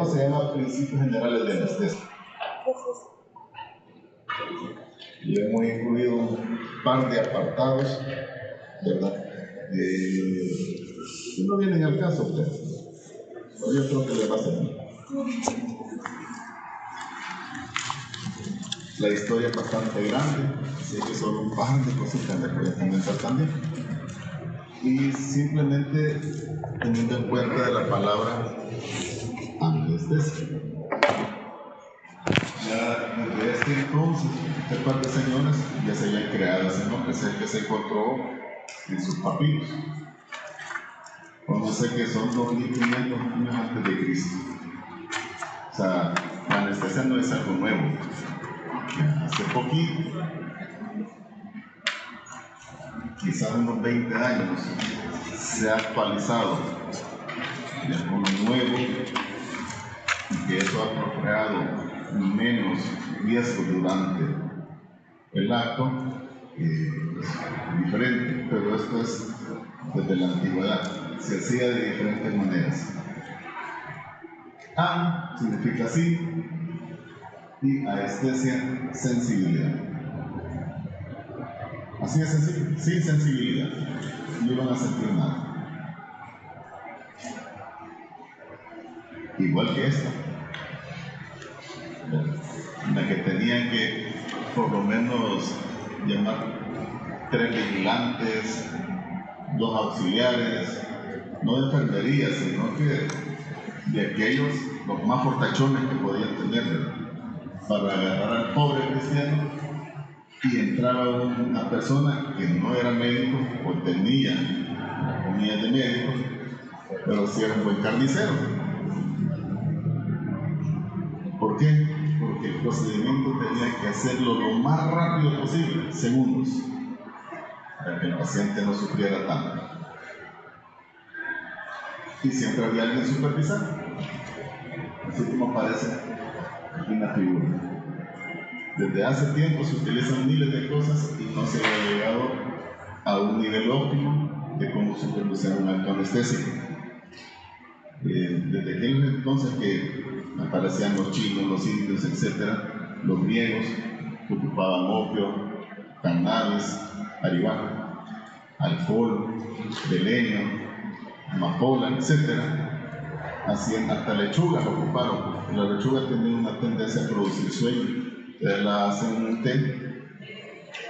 tema se llama Principios Generales de Anestesia. Y hemos incluido un par de apartados, ¿verdad? Que no vienen al caso, pero yo creo que les va a servir. La historia es bastante grande, así que son un par de cositas que voy a comentar también. Y simplemente teniendo en cuenta de la palabra anestesia. Ya desde este entonces, este par de señores ya se habían creado ese nombre, es el que se encontró en sus papiros. Vamos a decir que son 2500 años antes de Cristo. O sea, la anestesia no es algo nuevo. Hace poquito, quizás unos 20 años, se ha actualizado de algo nuevo y que eso ha creado menos riesgo durante el acto, es diferente, pero esto es desde la antigüedad, se hacía de diferentes maneras. An significa sí y anestesia, sensibilidad. Así es sencillo, sin sensibilidad, no iban a sentir nada. Igual que esta, la que tenían que por lo menos llamar 3 vigilantes, 2 auxiliares, no de enfermería, sino que de aquellos, los más fortachones que podían tener, para agarrar al pobre cristiano, y entraba una persona que no era médico o tenía la comida de médico, pero sí era un buen carnicero. ¿Por qué? Porque el procedimiento tenía que hacerlo lo más rápido posible, segundos, para que el paciente no sufriera tanto. Y siempre había alguien supervisando, así como aparece aquí en la figura. Desde hace tiempo se utilizan miles de cosas y no se ha llegado a un nivel óptimo de cómo supervisar un acto anestésico. Desde aquel entonces que aparecían los chinos, los indios, etc., los griegos que ocupaban opio, cannabis, marihuana, alcohol, belenio, amapola, etc., hacían hasta lechugas ocuparon. La lechuga tenía una tendencia a producir sueño. Ustedes la hacen en un té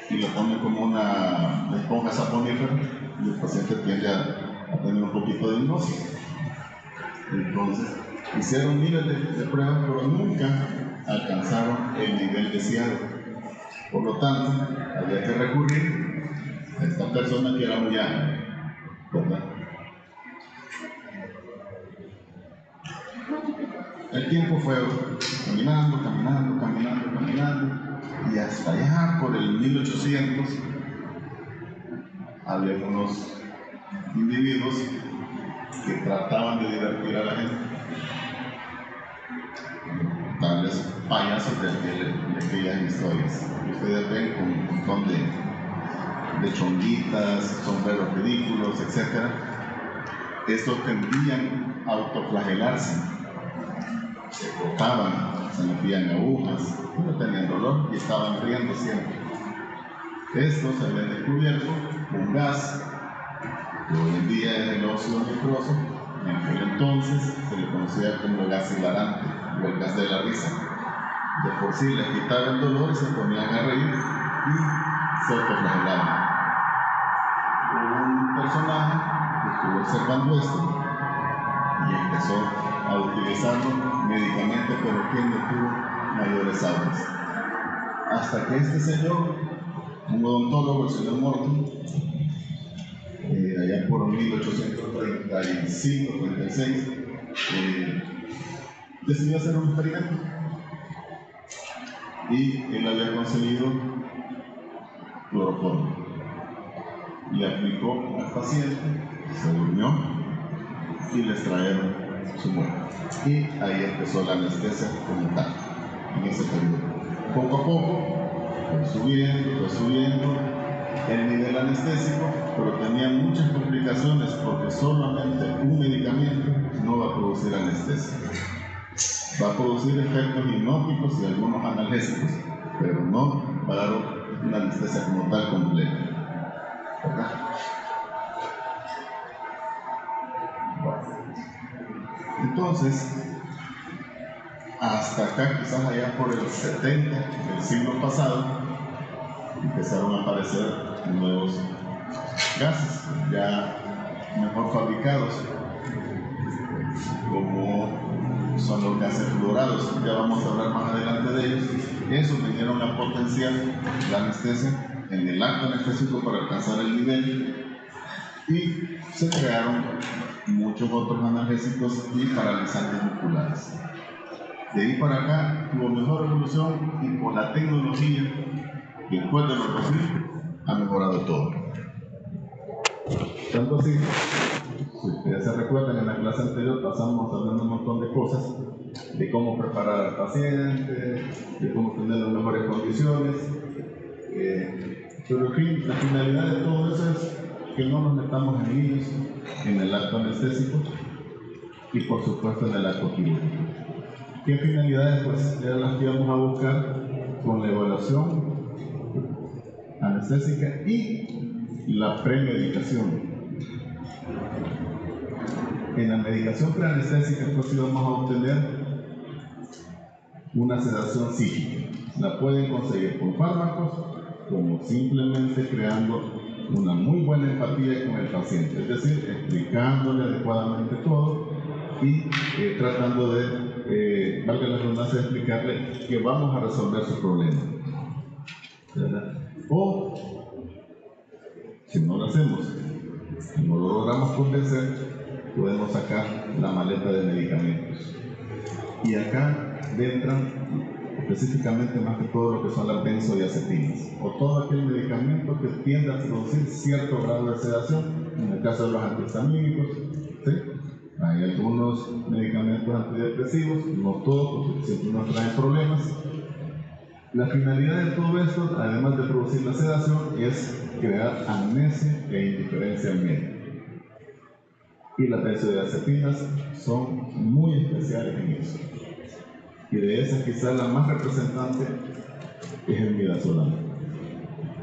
y lo ponen como una esponja saponífera y el paciente tiende a tener un poquito de hipnosis. Entonces, hicieron miles de pruebas, pero nunca alcanzaron el nivel deseado. Por lo tanto, había que recurrir a esta persona que era muy ágil, ¿verdad? El tiempo fue caminando, y hasta allá por el 1800 había unos individuos que trataban de divertir a la gente, darles payasos de aquellas historias. Ustedes ven con un montón de chonguitas, sombreros ridículos, etc. Estos tendían a autoflagelarse. Se cortaban, se metían agujas, no tenían dolor y estaban riendo siempre. Estos se habían descubierto un gas que hoy en día es el óxido nitroso. En aquel entonces se le conocía como el gas hilarante o el gas de la risa. De por sí les quitaba el dolor y se ponían a reír y se autoflagelaban. Un personaje que estuvo observando esto y empezó a utilizarlo médicamente, pero quien no tuvo mayores aulas. Hasta que este señor, un odontólogo, el señor Morton, allá por 1835-36, decidió hacer un experimento. Y él había conseguido cloroformo. Le aplicó al paciente, se durmió y le extrajeron su muerte. Y ahí empezó la anestesia como tal, en ese periodo. Poco a poco fue subiendo el nivel anestésico, pero tenía muchas complicaciones porque solamente un medicamento no va a producir anestesia. va a producir efectos hipnóticos y algunos analgésicos, pero no va a dar una anestesia como tal completa, ¿verdad? Entonces, hasta acá, quizás allá por el 70 del siglo pasado, empezaron a aparecer nuevos gases ya mejor fabricados, como son los gases fluorados. Ya vamos a hablar más adelante de ellos. Esos vinieron a potenciar la anestesia en el acto anestésico para alcanzar el nivel, y se crearon muchos otros analgésicos y paralizantes musculares. De ahí para acá tuvo mejor evolución, y por la tecnología, después de los 2000, ha mejorado todo. Tanto así, si ustedes se recuerdan, en la clase anterior pasamos hablando un montón de cosas, de cómo preparar al paciente, de cómo tener las mejores condiciones, pero en fin, la finalidad de todo eso es que no nos metamos en líos en el acto anestésico y por supuesto en el acto quirúrgico. ¿Qué finalidades? Pues ya las que vamos a buscar con la evaluación anestésica y la premedicación. En la medicación preanestésica, pues sí vamos a obtener una sedación psíquica. La pueden conseguir con fármacos, como simplemente creando una muy buena empatía con el paciente, es decir, explicándole adecuadamente todo y tratando de, valga la redundancia, de explicarle que vamos a resolver su problema, ¿verdad? O, si no lo hacemos, si no lo logramos convencer, podemos sacar la maleta de medicamentos. Y acá entran específicamente más que todo lo que son las benzodiazepinas, o todo aquel medicamento que tiende a producir cierto grado de sedación, en el caso de los antihistamínicos, ¿sí? Hay algunos medicamentos antidepresivos, no todos, porque siempre nos traen problemas. La finalidad de todo esto, además de producir la sedación, es crear amnesia e indiferencia al médico. Y las benzodiazepinas son muy especiales en eso. Y de esas quizás la más representante es el midazolam,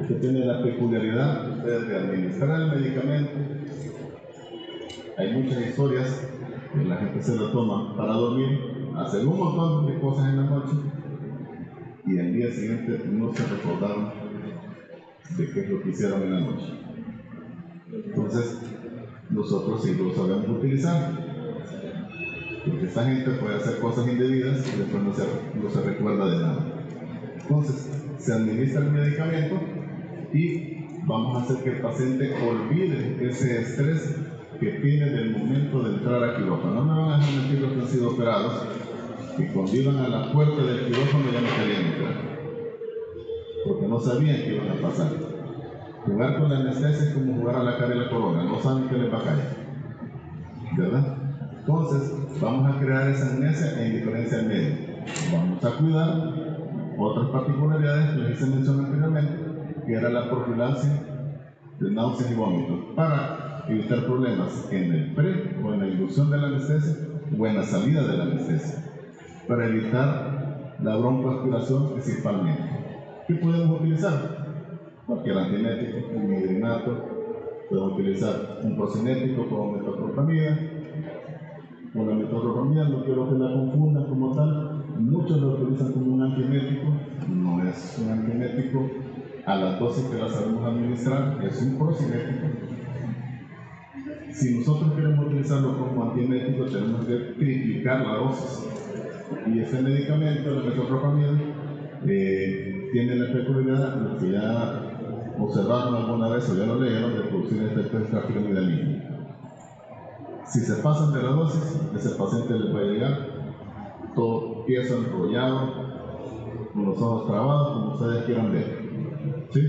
que tiene la peculiaridad de administrar el medicamento. Hay muchas historias que la gente se lo toma para dormir, hacer un montón de cosas en la noche y al día siguiente no se recordaron de qué es lo que hicieron en la noche. Entonces, nosotros sí lo sabemos utilizar, porque esta gente puede hacer cosas indebidas y después no se recuerda de nada. Entonces, se administra el medicamento y vamos a hacer que el paciente olvide ese estrés que tiene del momento de entrar a quirófano. No me van a dejar mentir los que han sido operados, que cuando iban a la puerta del quirófano ya no querían entrar, porque no sabían qué iban a pasar. Jugar con la anestesia es como jugar a la cara y la corona, no saben qué les va a caer, ¿verdad? Entonces, vamos a crear esa amnesia e indiferencia al médico. Vamos a cuidar otras particularidades que les hice mención anteriormente, que era la profilaxis de náuseas y vómitos, para evitar problemas en el pre o en la inducción de la anestesia o en la salida de la anestesia, para evitar la broncoaspiración principalmente. ¿Qué podemos utilizar? Cualquier antiemético, un midrinato, podemos utilizar un procinético como metoclopramida. Con la metoclopramida no quiero que la confundan como tal, muchos lo utilizan como un antiemético, no es un antiemético a la dosis que la sabemos administrar, es un procinético. Si nosotros queremos utilizarlo como antiemético, tenemos que triplicar la dosis. Y ese medicamento, la metoclopramida, tiene la peculiaridad, lo que ya observaron alguna vez o ya lo leyeron, de producir efectos extrapiramidalinos. Si se pasan de la dosis, ese paciente le va a llegar todo tieso, enrollado, con los ojos trabados, como ustedes quieran ver, ¿sí?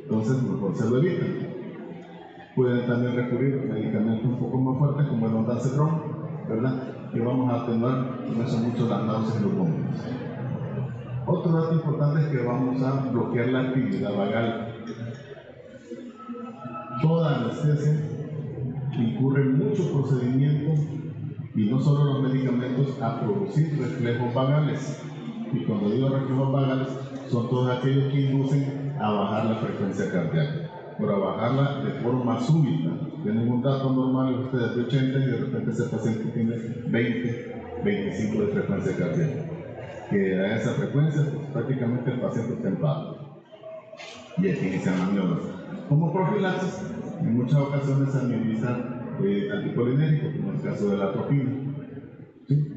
Entonces, mejor se lo evitan. Pueden también recurrir a medicamentos un poco más fuertes, como el ondansetron, ¿verdad? Que vamos a atenuar con eso mucho las náuseas y los vómitos. Otro dato importante es que vamos a bloquear la actividad vagal. Toda anestesia incurre en mucho procedimiento y no solo los medicamentos, a producir reflejos vagales. Y cuando digo reflejos vagales, son todos aquellos que inducen a bajar la frecuencia cardíaca, pero a bajarla de forma súbita. Tienen un dato normal ustedes de 80 y de repente ese paciente tiene 20, 25 de frecuencia cardíaca. Que a esa frecuencia, pues, prácticamente el paciente está en paro. Y aquí inician maniobras. Como profilaxis, en muchas ocasiones se administran anticolinéricos, como en el caso de la atropina. ¿Sí?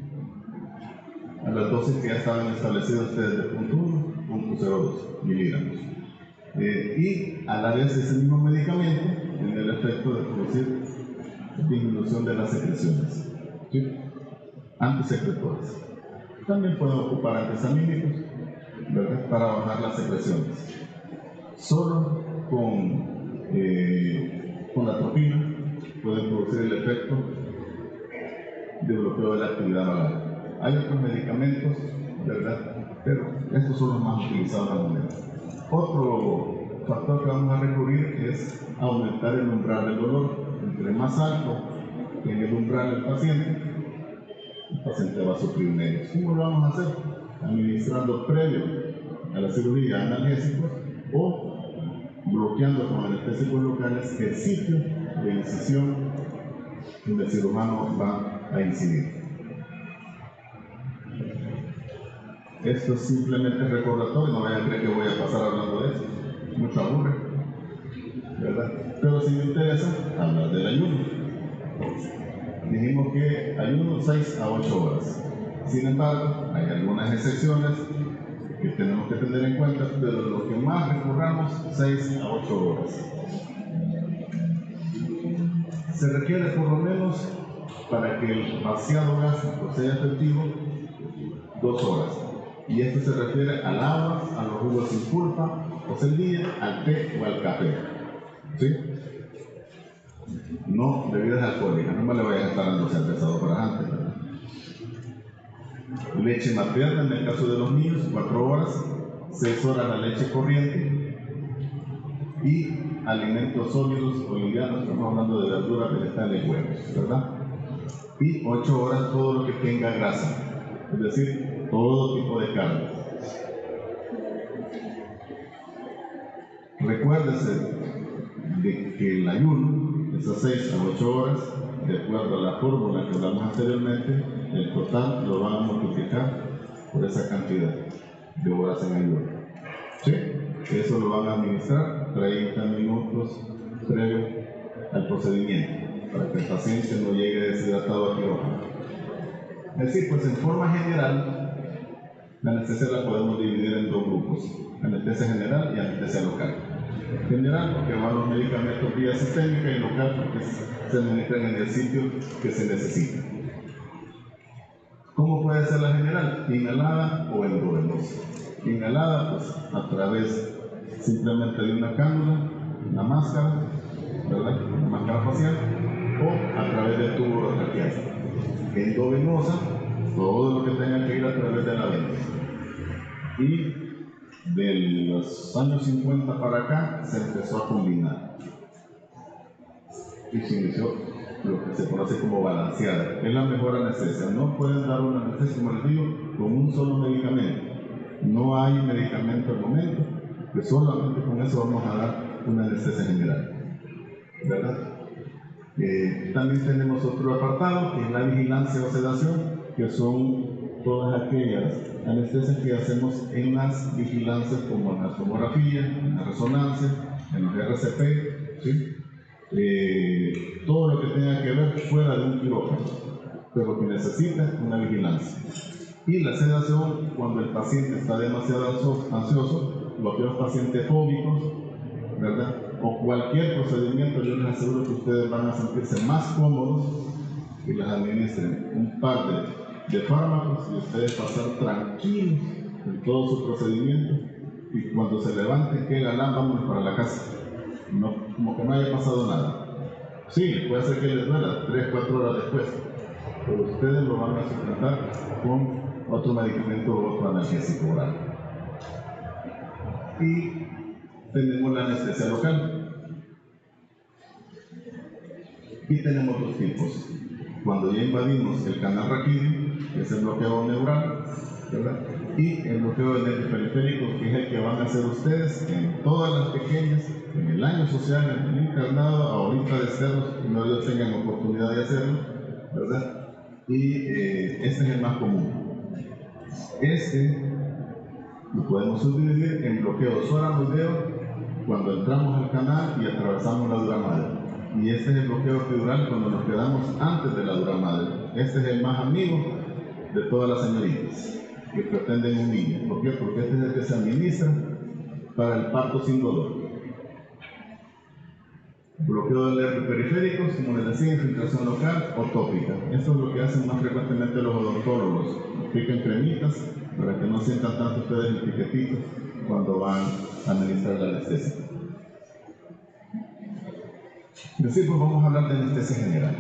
A las dosis que ya estaban establecidas ustedes de 0.1, 0.02 miligramos. Y a la vez ese mismo medicamento tiene el efecto de producir disminución de las secreciones. ¿Sí? Antisecretores. También pueden ocupar antihistamínicos, ¿verdad?, para bajar las secreciones. Solo con la atropina pueden producir el efecto de bloqueo de la actividad vagal. Hay otros medicamentos, ¿verdad?, pero estos son los más utilizados en el momento. Otro factor que vamos a recurrir es aumentar el umbral del dolor. Entre más alto en el umbral del paciente, el paciente va a sufrir menos. ¿Cómo lo vamos a hacer? Administrando previo a la cirugía analgésicos o bloqueando con anestésicos locales el sitio de incisión donde el cirujano va a incidir. Esto es simplemente recordatorio, no vayan a creer que voy a pasar hablando de esto, mucho aburre, ¿verdad? Pero si me interesa hablar del ayuno. Dijimos que ayuno 6 a 8 horas. Sin embargo, hay algunas excepciones que tenemos que tener en cuenta, pero lo que más recurramos, 6 a 8 horas. Se requiere por lo menos, para que el vaciado gástrico sea efectivo, 2 horas. Y esto se refiere al agua, a los jugos sin pulpa, o semilla, al té o al café. ¿Sí? No bebidas alcohólicas, no me le vayas a estar dando cerveza 2 horas antes, ¿verdad? Leche materna en el caso de los niños, 4 horas, 6 horas la leche corriente y alimentos sólidos o livianos, estamos hablando de verduras, vegetales, huevos, ¿verdad? Y 8 horas todo lo que tenga grasa, es decir, todo tipo de carne. Recuérdese de que el ayuno, esas 6 a 8 horas, de acuerdo a la fórmula que hablamos anteriormente, el total lo van a multiplicar por esa cantidad de horas en ayuno. ¿Sí? Eso lo van a administrar 30 minutos previo al procedimiento, para que el paciente no llegue deshidratado a quirófano. Es decir, pues en forma general, la anestesia la podemos dividir en 2 grupos, anestesia general y anestesia local. General porque van los medicamentos vía sistémica y local porque se administran en el sitio que se necesita. ¿Cómo puede ser la general? Inhalada o endovenosa. Inhalada, pues a través simplemente de una cánula, una máscara, ¿verdad?, una máscara facial, o a través del tubo traqueal. Endovenosa, todo lo que tenga que ir a través de la vena. Y de los años 50 para acá se empezó a combinar y se inició lo que se conoce como balanceada. Es la mejor anestesia. No pueden dar una anestesia, como les digo, con un solo medicamento. No hay medicamento al momento, que solamente con eso vamos a dar una anestesia general, ¿verdad? También tenemos otro apartado que es la vigilancia o sedación, que son todas aquellas anestesias que hacemos en las vigilancias, como en la tomografía, en la resonancia, en los RCP, ¿sí? Todo lo que tenga que ver fuera de un quirófano, pero que necesita una vigilancia. Y la sedación, cuando el paciente está demasiado ansioso, aquellos pacientes fóbicos, ¿verdad?, o cualquier procedimiento, yo les aseguro que ustedes van a sentirse más cómodos y les administren un par de fármacos y ustedes pasar tranquilos en todo su procedimiento, y cuando se levanten, que galán, vámonos para la casa, no, como que no haya pasado nada. Sí, puede ser que les duela 3-4 horas después, pero ustedes lo van a suplantar con otro medicamento o otro analgésico oral. Y tenemos la anestesia local. Y tenemos 2 tipos. cuando ya invadimos el canal raquídeo, que es el bloqueo neural, ¿verdad? Y el bloqueo del nervio periférico, que es el que van a hacer ustedes en todas las pequeñas, en el año social, en el internado, ahorita de serlos, que no ellos tengan oportunidad de hacerlo, ¿verdad? Y este es el más común. Este lo podemos subdividir en bloqueo subaracnoideo cuando entramos al canal y atravesamos la dura madre. Y este es el bloqueo epidural cuando nos quedamos antes de la dura madre. Este es el más amigo de todas las señoritas que pretenden un niño. ¿Por qué? Porque este es el que se administra para el parto sin dolor. Bloqueo del nervio periférico, como les decía, infiltración local o tópica. Esto es lo que hacen más frecuentemente los odontólogos. Aplican cremitas para que no sientan tanto ustedes el piquetito cuando van a administrar la anestesia. Después vamos a hablar de anestesia general.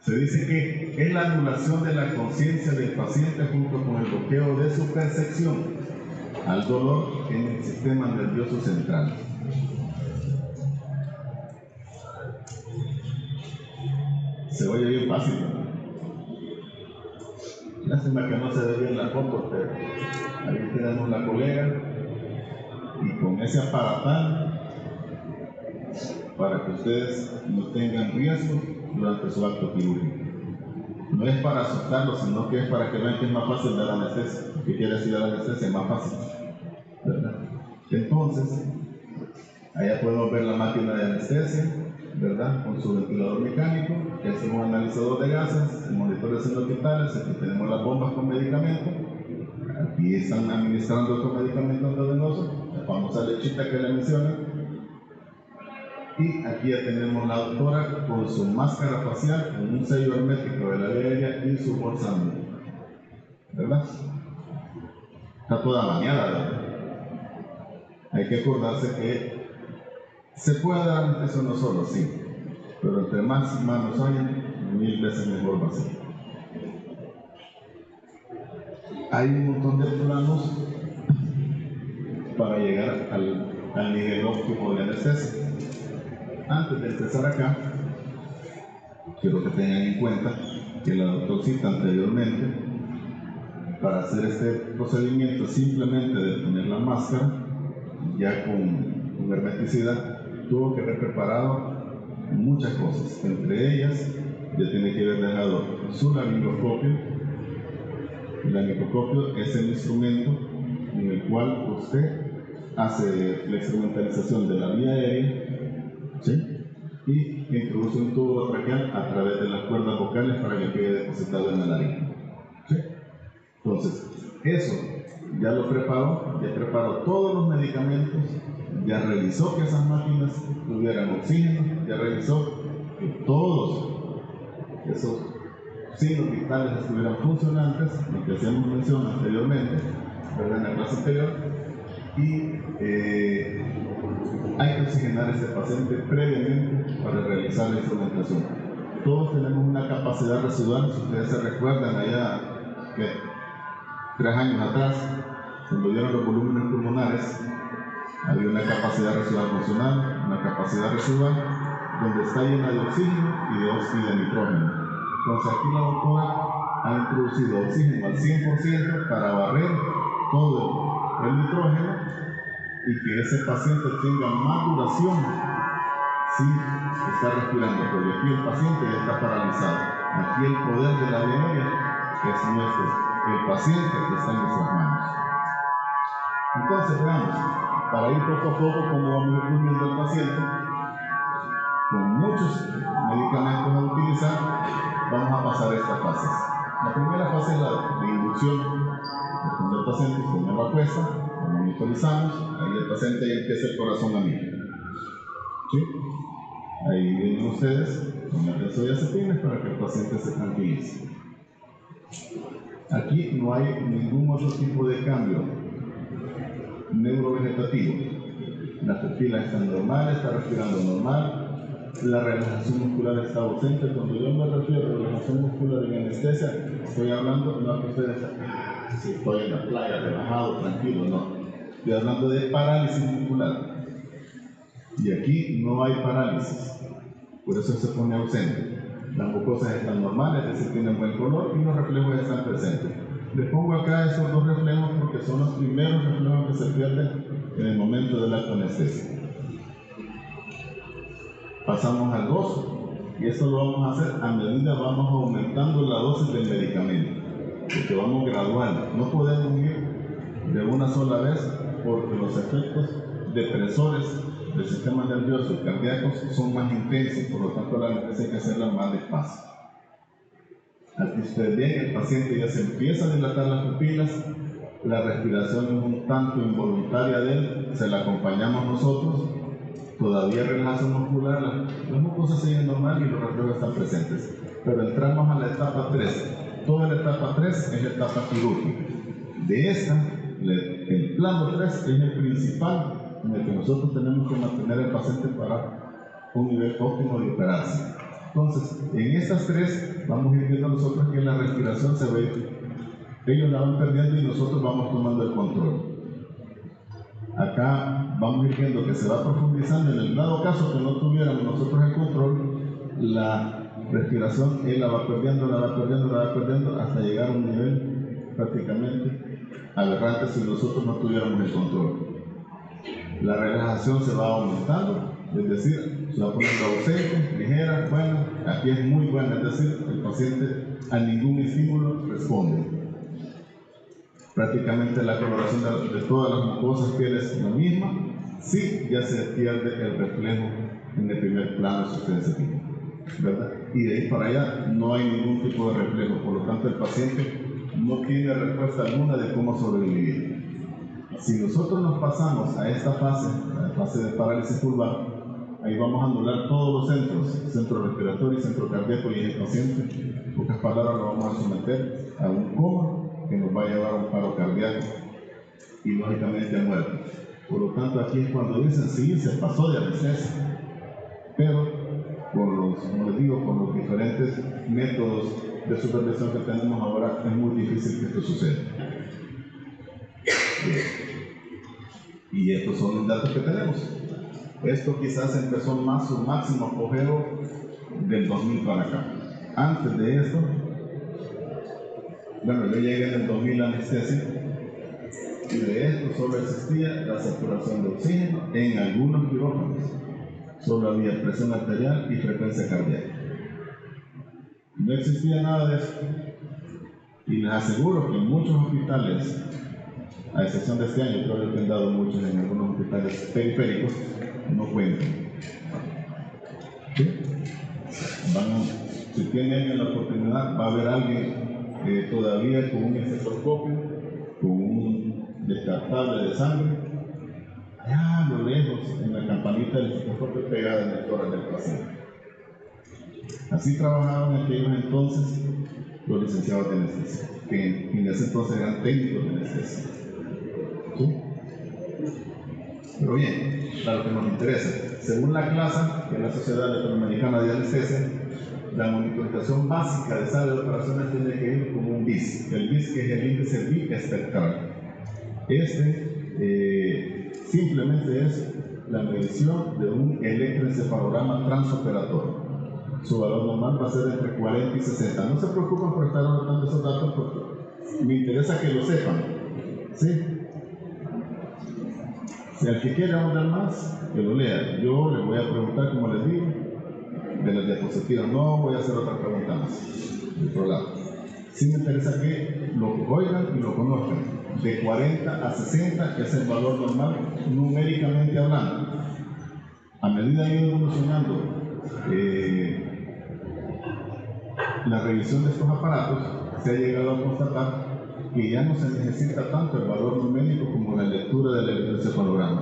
Se dice que es la anulación de la conciencia del paciente junto con el bloqueo de su percepción al dolor en el sistema nervioso central. Se oye bien fácil, ¿no? Lástima que no se ve bien la foto, pero ahí tenemos la colega y con ese aparatal para que ustedes no tengan riesgo durante su acto quirúrgico. No es para asustarlos, sino que es para que vean que es más fácil dar anestesia. ¿Qué quiere decir dar anestesia? Es más fácil, ¿verdad? Entonces, allá podemos ver la máquina de anestesia, ¿verdad? Con su ventilador mecánico, que es un analizador de gases, el monitor de signos vitales, aquí tenemos las bombas con medicamentos, aquí están administrando estos medicamentos endovenosos, la famosa lechita que le mencioné, y aquí ya tenemos la doctora con su máscara facial, con un sello hermético de la vía aérea y su bolsa, ¿verdad? Está toda bañada, ¿verdad? Hay que acordarse que se puede dar anestesia no solo, sí, pero entre más manos hay, 1000 veces mejor va a ser. Hay un montón de planos para llegar al nivel óptimo de anestesia. Antes de empezar acá, quiero que tengan en cuenta que la doctorcita anteriormente, para hacer este procedimiento simplemente de poner la máscara, ya con hermeticidad, tuvo que haber preparado muchas cosas. Entre ellas, ya tiene que haber dejado su laringoscopio. El laringoscopio es el instrumento en el cual usted hace la instrumentalización de la vía aérea, ¿sí? Y introduce un tubo traqueal a través de las cuerdas vocales para que quede depositado en la laringe, ¿sí? Entonces, eso ya lo preparó, ya preparó todos los medicamentos, ya revisó que esas máquinas tuvieran oxígeno, ya revisó que todos esos signos vitales estuvieran funcionantes, lo que hacíamos mención anteriormente, ¿verdad? En la clase anterior, y hay que oxigenar a este paciente previamente para realizar la instrumentación. Todos tenemos una capacidad residual, si ustedes se recuerdan allá que 3 años atrás, cuando dieron los volúmenes pulmonares, había una capacidad residual funcional, una capacidad residual donde está llena de oxígeno y de óxido de nitrógeno. Entonces aquí la doctora ha introducido oxígeno al 100% para barrer todo el nitrógeno y que ese paciente tenga más duración si está respirando, porque aquí el paciente ya está paralizado. Aquí el poder de la vía aérea es nuestro, el paciente que está en nuestras manos. Entonces veamos, para ir poco a poco como vamos incluyendo al paciente, con muchos medicamentos a utilizar, vamos a pasar estas fases. La primera fase es la de inducción. Cuando el paciente se me acuesta, lo monitorizamos, ahí el paciente ya empieza el corazón a mil. ¿Sí? Ahí vienen ustedes con la benzodiazepina para que el paciente se tranquilice. Aquí no hay ningún otro tipo de cambio neurovegetativo. La pupila está normal, está respirando normal. La relajación muscular está ausente. Cuando yo me refiero a relajación muscular en anestesia, estoy hablando, no que ustedes, si estoy en la playa, relajado, tranquilo, no. Estoy hablando de parálisis muscular. Y aquí no hay parálisis. por eso se pone ausente. Las mucosas están normales, es decir, tienen buen color y los reflejos están presentes. Les pongo acá estos dos reflejos porque son los primeros reflejos que se pierden en el momento de la anestesia. Pasamos al 2 y esto lo vamos a hacer a medida vamos aumentando la dosis del medicamento, porque vamos gradual. No podemos ir de una sola vez porque los efectos depresores del sistema nervioso y cardíacos son más intensos, por lo tanto la anestesia hay que hacerla más despacio. Aquí ustedes ven, el paciente ya se empieza a dilatar las pupilas, la respiración es un tanto involuntaria de él, se la acompañamos nosotros, todavía relajación muscular, las mucosas siguen normal y los reflejos están presentes. Pero entramos a la etapa 3. Toda la etapa 3 es la etapa quirúrgica. De esta, el plano 3 es el principal en el que nosotros tenemos que mantener al paciente para un nivel óptimo de operarse. Entonces, en estas 3 vamos a ir viendo nosotros que la respiración se va a ir, ellos la van perdiendo y nosotros vamos tomando el control. Acá vamos a ir viendo que se va profundizando. En el dado caso que no tuviéramos nosotros el control, la respiración él la va perdiendo hasta llegar a un nivel prácticamente aberrante si nosotros no tuviéramos el control. La relajación se va aumentando, es decir, se va poniendo ausente, ligera, buena. Aquí es muy buena, es decir, el paciente a ningún estímulo responde. Prácticamente la coloración de todas las mucosas piel es la misma, sí ya se pierde el reflejo en el primer plano, si ustedes se fijan, ¿verdad? Y de ahí para allá no hay ningún tipo de reflejo, por lo tanto el paciente no tiene respuesta alguna de cómo sobrevivir. Si nosotros nos pasamos a esta fase, la fase de parálisis pulvar, ahí vamos a anular todos los centros, centro respiratorio, centro cardíaco y el paciente, en pocas palabras, lo vamos a someter a un coma que nos va a llevar a un paro cardíaco y lógicamente a muerte. Por lo tanto, aquí es cuando dicen, sí, se pasó de anestesia, pero como les digo, con los diferentes métodos de supervisión que tenemos ahora, es muy difícil que esto suceda. Y estos son los datos que tenemos. Esto quizás empezó más su máximo apogeo del 2000 para acá. Antes de esto, bueno, yo llegué en el 2000 a anestesia y de esto solo existía la saturación de oxígeno en algunos quirófanos. Solo había presión arterial y frecuencia cardíaca. No existía nada de eso. Y les aseguro que en muchos hospitales, a excepción de este año, creo que han dado muchos en algunos hospitales periféricos, no cuentan. ¿Sí? Si tienen la oportunidad, va a haber alguien todavía con un estetoscopio, con un descartable de sangre, allá a lo lejos, en la campanita del estetoscopio pegada en el tórax del paciente. Así trabajaban en aquellos entonces los licenciados de anestesia, que en ese entonces eran técnicos de anestesia. ¿Sí? Pero bien, para lo que nos interesa, según la CLASA, que es la Sociedad Latinoamericana de Anestesia, la monitorización básica de sala de operaciones tiene que ir como un BIS. El BIS, que es el índice biespectral. Simplemente es la medición de un electroencefalograma transoperatorio. Su valor normal va a ser entre 40 y 60. No se preocupen por estar anotando esos datos porque me interesa que lo sepan. ¿Sí? Si al que quiera ahondar más, que lo lea. Yo les voy a preguntar, como les digo, de las diapositivas. No voy a hacer otra pregunta más. De otro lado. Sí me interesa que lo oigan y lo conozcan. De 40 a 60 es el valor normal numéricamente hablando. A medida que ha ido evolucionando la revisión de estos aparatos, se ha llegado a constatar que ya no se necesita tanto el valor numérico como la lectura del electroencefalograma.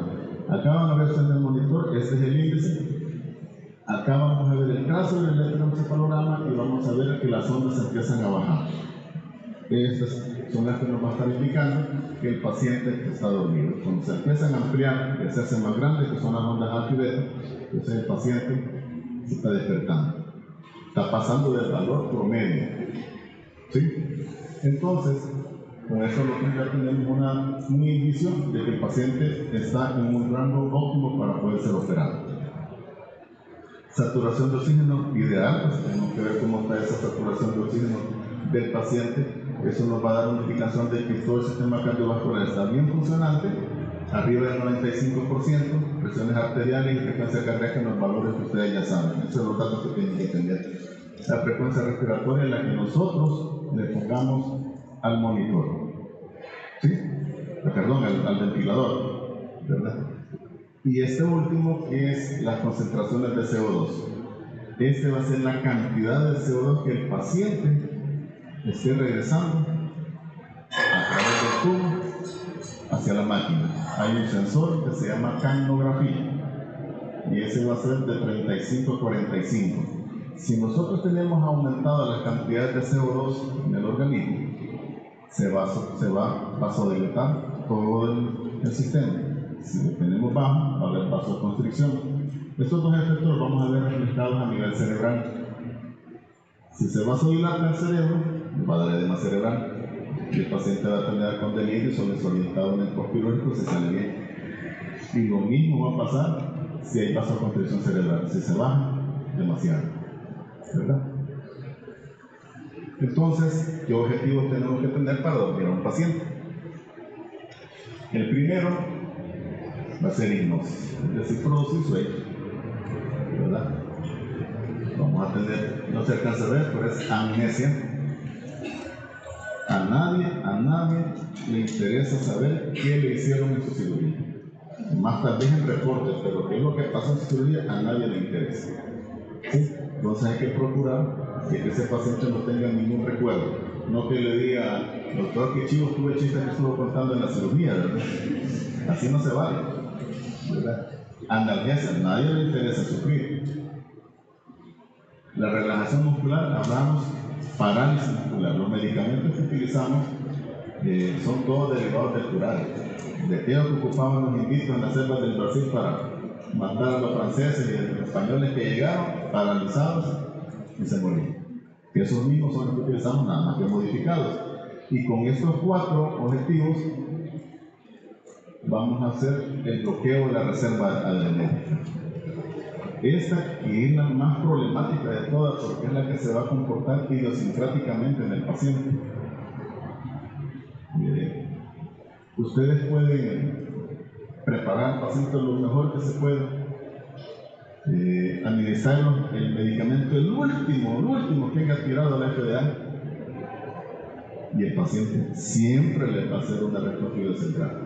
Acá van a ver en el monitor, este es el índice. Acá vamos a ver el trazo del electroencefalograma y vamos a ver que las ondas empiezan a bajar. Estas son las que nos va a estar indicando que el paciente está dormido. Cuando se empiezan a ampliar y hacerse más grandes, que son las ondas alfa y beta, entonces el paciente se está despertando. Está pasando del valor promedio. ¿Sí? Entonces, con eso ya tenemos un indicio de que el paciente está en un rango óptimo para poder ser operado. Saturación de oxígeno ideal, pues tenemos que ver cómo está esa saturación de oxígeno del paciente. Eso nos va a dar una indicación de que todo el sistema cardiovascular está bien funcionante, arriba del 95%, presiones arteriales y frecuencia cardíaca en los valores que ustedes ya saben. Esos son los datos que tienen que entender. La frecuencia respiratoria es la que nosotros le pongamos al monitor, ¿sí? Perdón, al ventilador, ¿verdad? Y este último es las concentraciones de CO2. Este va a ser la cantidad de CO2 que el paciente esté regresando a través del tubo hacia la máquina. Hay un sensor que se llama capnografía y ese va a ser de 35 a 45. Si nosotros tenemos aumentado la cantidad de CO2 en el organismo, se va a vasodilatar todo el sistema. Si lo tenemos bajo, va a haber vasoconstricción. Estos dos efectos los vamos a ver reflejados a nivel cerebral. Si se vasodilata el cerebro, va a dar edema cerebral. Y el paciente va a terminar con delirio o desorientado en el postquirúrgico y se sale bien. Y lo mismo va a pasar si hay vasoconstricción cerebral. Si se baja, demasiado. ¿Verdad? Entonces, ¿qué objetivos tenemos que tener para dormir a un paciente? El primero va a ser hipnosis, es decir, producir sueño, ¿verdad? Vamos a tener, no se alcanza a ver, pero es amnesia. A nadie le interesa saber qué le hicieron en su cirugía. Más tal vez en reportes, pero qué es lo que pasó en su cirugía, a nadie le interesa. ¿Sí? Entonces hay que procurar que ese paciente no tenga ningún recuerdo. No que le diga, doctor, qué chivo estuvo el chiste que estuvo contando en la cirugía, ¿verdad? Así no se vale, ¿verdad? Analgesia, a nadie le interesa sufrir. La relajación muscular, hablamos parálisis muscular. Los medicamentos que utilizamos son todos derivados del curare. De aquellos que ocupaban los inditos en las selvas del Brasil para matar a los franceses y a los españoles que llegaron paralizados y se morían. Que esos mismos son los que utilizamos, nada más que modificados. Y con estos 4 objetivos vamos a hacer el bloqueo de la reserva adrenérgica. Esta que es la más problemática de todas, porque es la que se va a comportar idiosincráticamente en el paciente. Ustedes pueden preparar al paciente lo mejor que se pueda, administrar el medicamento, el último que haya tirado a la FDA, y el paciente siempre le va a hacer una retroactividad central.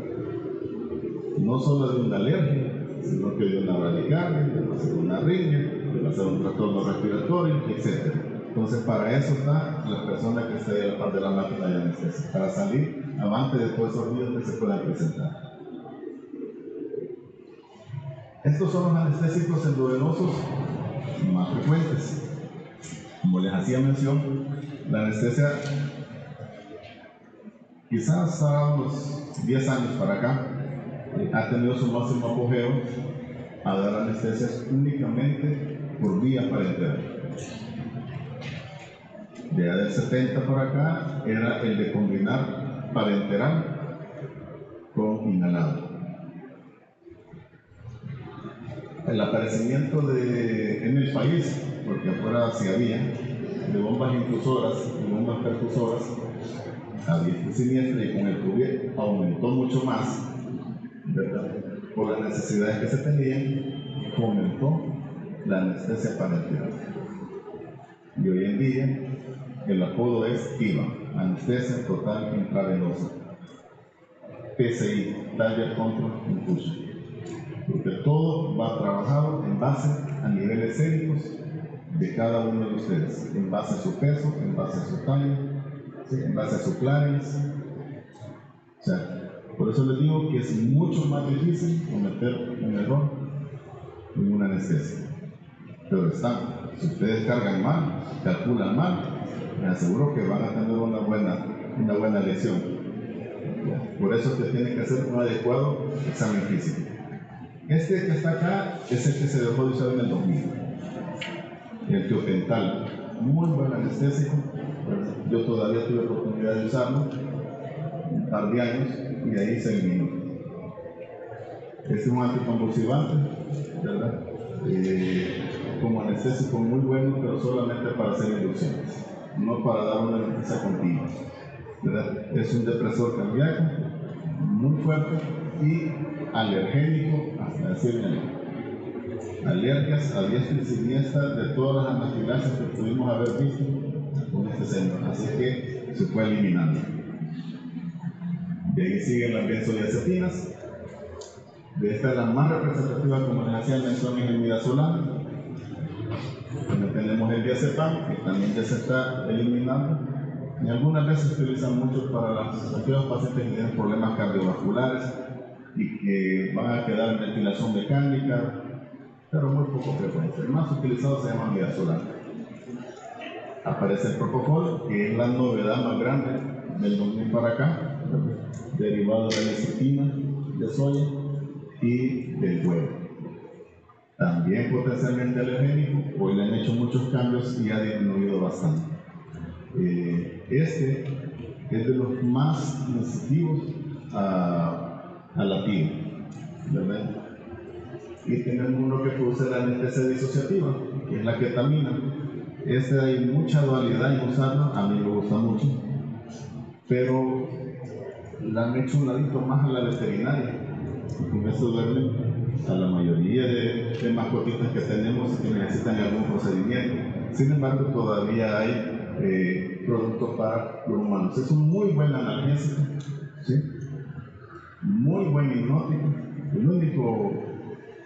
No solo de una alergia, sino que de una bradicardia, le va a hacer una arritmia, le va a hacer un trastorno respiratorio, etc. Entonces, para eso está la persona que está ahí a la par de la máquina de anestesia, para salir avante de todos esos ruidos que se puedan presentar. Estos son los anestésicos endovenosos más frecuentes. Como les hacía mención, la anestesia quizás a unos 10 años para acá ha tenido su máximo apogeo a dar anestesias únicamente por vía parenteral. De del 70 por acá era el de combinar parenteral con inhalado. El aparecimiento en el país, porque afuera sí había, de bombas infusoras y bombas percusoras, había este siniestro y con el COVID aumentó mucho más, ¿verdad? Por las necesidades que se tenían, fomentó la anestesia parenteral. Y hoy en día el apodo es TIVA, anestesia total intravenosa, PCI, Target Control Infusion, porque todo va trabajado en base a niveles éticos de cada uno de ustedes, en base a su peso, en base a su talla, ¿sí? En base a su clarence. O sea, por eso les digo que es mucho más difícil cometer un error en una anestesia. Pero está, si ustedes cargan mal, calculan mal, les aseguro que van a tener una buena lesión. Por eso te tiene que hacer un adecuado examen físico. Este que está acá es el que se dejó de usar en el 2000, el tiopental, muy buen anestésico. Yo todavía tuve oportunidad de usarlo un par de años y de ahí se eliminó. Este es un anticonvulsivante, ¿verdad? como anestésico muy bueno, pero solamente para hacer inducciones, no para dar una anestesia continua, ¿verdad? Es un depresor cardíaco muy fuerte y alergénico hasta decirle alergias a diestra y siniestra de todas las anafilaxias que pudimos haber visto con este señor, así que se fue eliminando. De ahí siguen las benzodiazepinas. De esta es la más representativa, como les hacía mención, es el midazolam. También tenemos el diazepam, que también ya se está eliminando. Y algunas veces se utilizan mucho para aquellos pacientes que tienen problemas cardiovasculares y que van a quedar en ventilación mecánica, pero muy poco frecuente. El más utilizado se llama midazolam. Aparece el propofol, que es la novedad más grande del 2000 para acá, derivado de la lecitina de soya y del huevo. También potencialmente alergénico, hoy le han hecho muchos cambios y ha disminuido bastante. Este es de los más sensitivos a la piel, ¿verdad? Y tenemos uno que produce la anestesia disociativa, que es la ketamina. Hay mucha dualidad en usarlo, a mí me gusta mucho, pero la han hecho un ladito más a la veterinaria. Con eso duermen a la mayoría de mascotitas que tenemos que necesitan algún procedimiento. Sin embargo, todavía hay productos para los humanos. Es un muy buen analgésico, ¿sí? Muy buen hipnótico. El único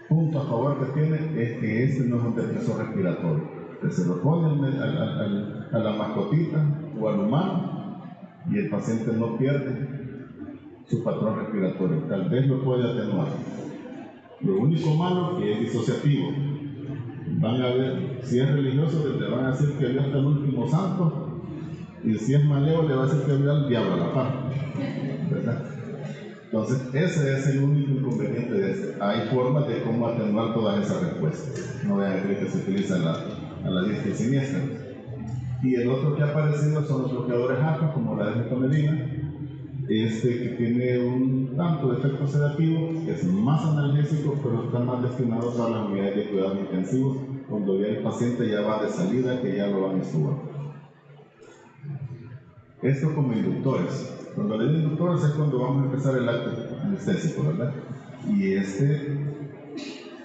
punto a favor que tiene es que este no es un depresor respiratorio, que se lo pone a la mascotita o al humano y el paciente no pierde su patrón respiratorio, tal vez lo puede atenuar. Lo único malo que es disociativo. Van a ver, si es religioso, le van a decir que vio hasta el último santo, y si es maleo, le va a decir que vio al diablo a la par, ¿verdad? Entonces, ese es el único inconveniente de este. Hay formas de cómo atenuar todas esas respuestas. No vean que se utiliza a la diestra y siniestra. Y el otro que ha aparecido son los bloqueadores alfa, como la desmetonidina, que tiene un tanto de efecto sedativo, es más analgésico, pero está más destinado para las unidades de cuidados intensivos, cuando ya el paciente ya va de salida, que ya lo van a estudiar. Esto como inductores. Cuando le digo inductores es cuando vamos a empezar el acto anestésico, ¿verdad? Y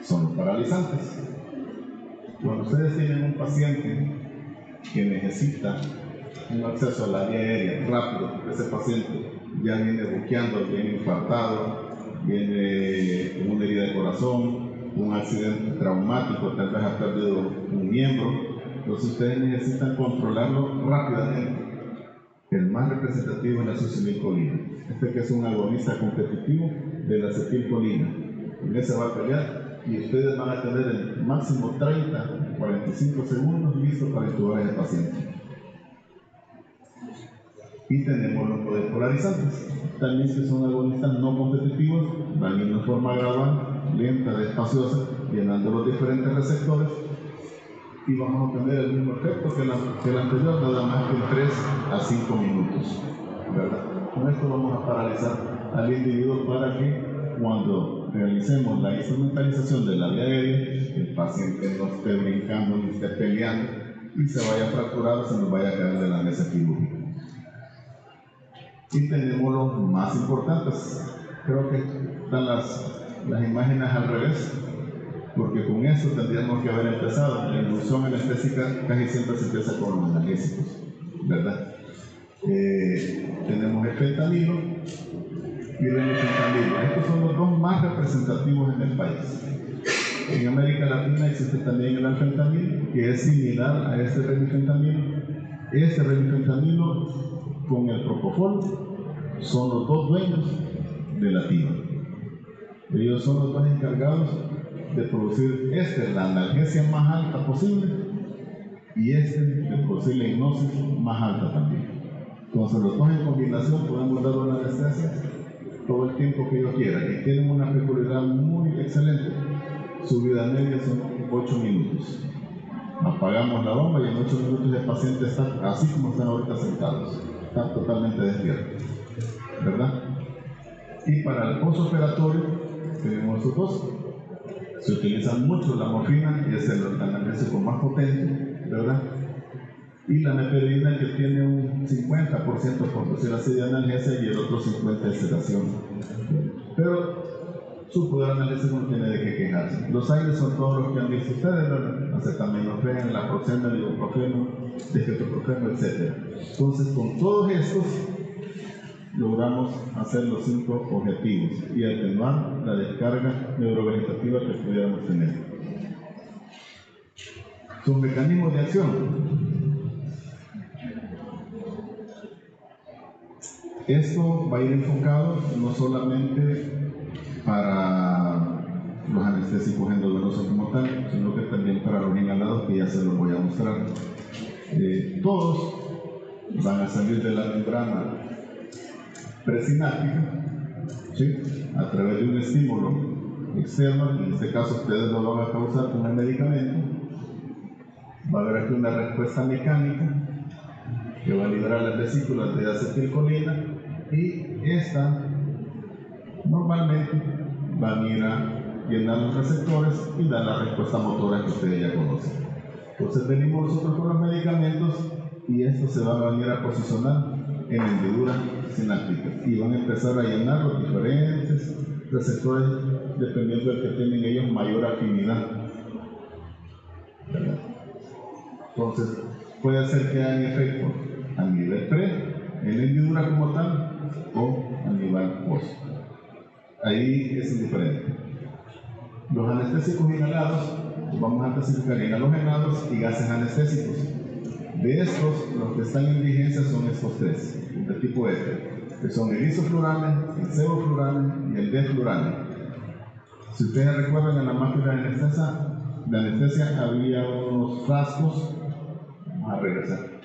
son los paralizantes. Cuando ustedes tienen un paciente que necesita un acceso a la vía aérea rápido, porque ese paciente ya viene buqueando, viene infartado, viene con una herida de corazón, un accidente traumático, tal vez ha perdido un miembro, entonces ustedes necesitan controlarlo rápidamente. El más representativo es la succinilcolina, que es un agonista competitivo de la acetilcolina. En ese va a pelear y ustedes van a tener el máximo 30 45 segundos listo para intubar a ese paciente. Y tenemos los despolarizantes, también que son agonistas no competitivos, van en una forma gradual, lenta, despaciosa, llenando los diferentes receptores y vamos a obtener el mismo efecto que el anterior, nada más que en 3 a 5 minutos, ¿verdad? Con esto vamos a paralizar al individuo para que cuando realicemos la instrumentalización de la vía aérea, el paciente no esté brincando ni esté peleando y se vaya a fracturar o se nos vaya a caer de la mesa quirúrgica. Y tenemos los más importantes. Creo que están las imágenes al revés, porque con eso tendríamos que haber empezado. La inducción anestésica casi siempre se empieza con los analgésicos, ¿verdad? Tenemos el fentanilo y el remifentanilo. Estos son los dos más representativos en el país. En América Latina existe también el alfentanilo, que es similar a este remifentanilo. Este remifentanilo con el propofol son los dos dueños de la TIVA. Ellos son los dos encargados de producir la analgesia más alta posible y de producir la hipnosis más alta también. Entonces los dos en combinación podemos dar una anestesia todo el tiempo que ellos quieran y tienen una peculiaridad muy excelente. Su vida media son 8 minutos. Apagamos la bomba y en 8 minutos el paciente está así como están ahorita sentados, está totalmente despierto, ¿verdad? Y para el postoperatorio tenemos estos dos. Se utiliza mucho la morfina, que es el analgésico más potente, ¿verdad? Y la meperidina, que tiene un 50% por decir así de analgesia y el otro 50% de sedación. Pero su poder analgésico no tiene de qué quejarse. Los aires son todos los que han visto ustedes, ¿verdad? Acetaminofén, naproxeno, ibuprofeno, dextroprofeno, etc. Entonces, con todos estos logramos hacer los 5 objetivos y atenuar la descarga neurovegetativa que pudiéramos tener. Sus mecanismos de acción. Esto va a ir enfocado no solamente para los anestésicos endovenosos como tal, sino que también para los inhalados, que ya se los voy a mostrar. Todos van a salir de la membrana presináptica, ¿sí?, a través de un estímulo externo. En este caso ustedes lo van a causar con el medicamento. Va a haber aquí una respuesta mecánica que va a liberar las vesículas de acetilcolina, y esta normalmente van a ir a llenar los receptores y dar la respuesta motora que ustedes ya conocen. Entonces venimos nosotros con los medicamentos y estos se van a venir a posicionar en hendiduras sinápticas y van a empezar a llenar los diferentes receptores dependiendo del que tienen ellos mayor afinidad, ¿verdad? Entonces puede ser que hagan efecto a nivel pre, en la hendidura como tal, o a nivel post. Ahí es indiferente. Los anestésicos inhalados, vamos a clasificar en halogelados y gases anestésicos. De estos, los que están en vigencia son estos 3, del tipo este, que son el isoflurane, el sevoflurane y el deflurane. Si ustedes recuerdan, en la máquina de anestesia había unos frascos. Vamos a regresar.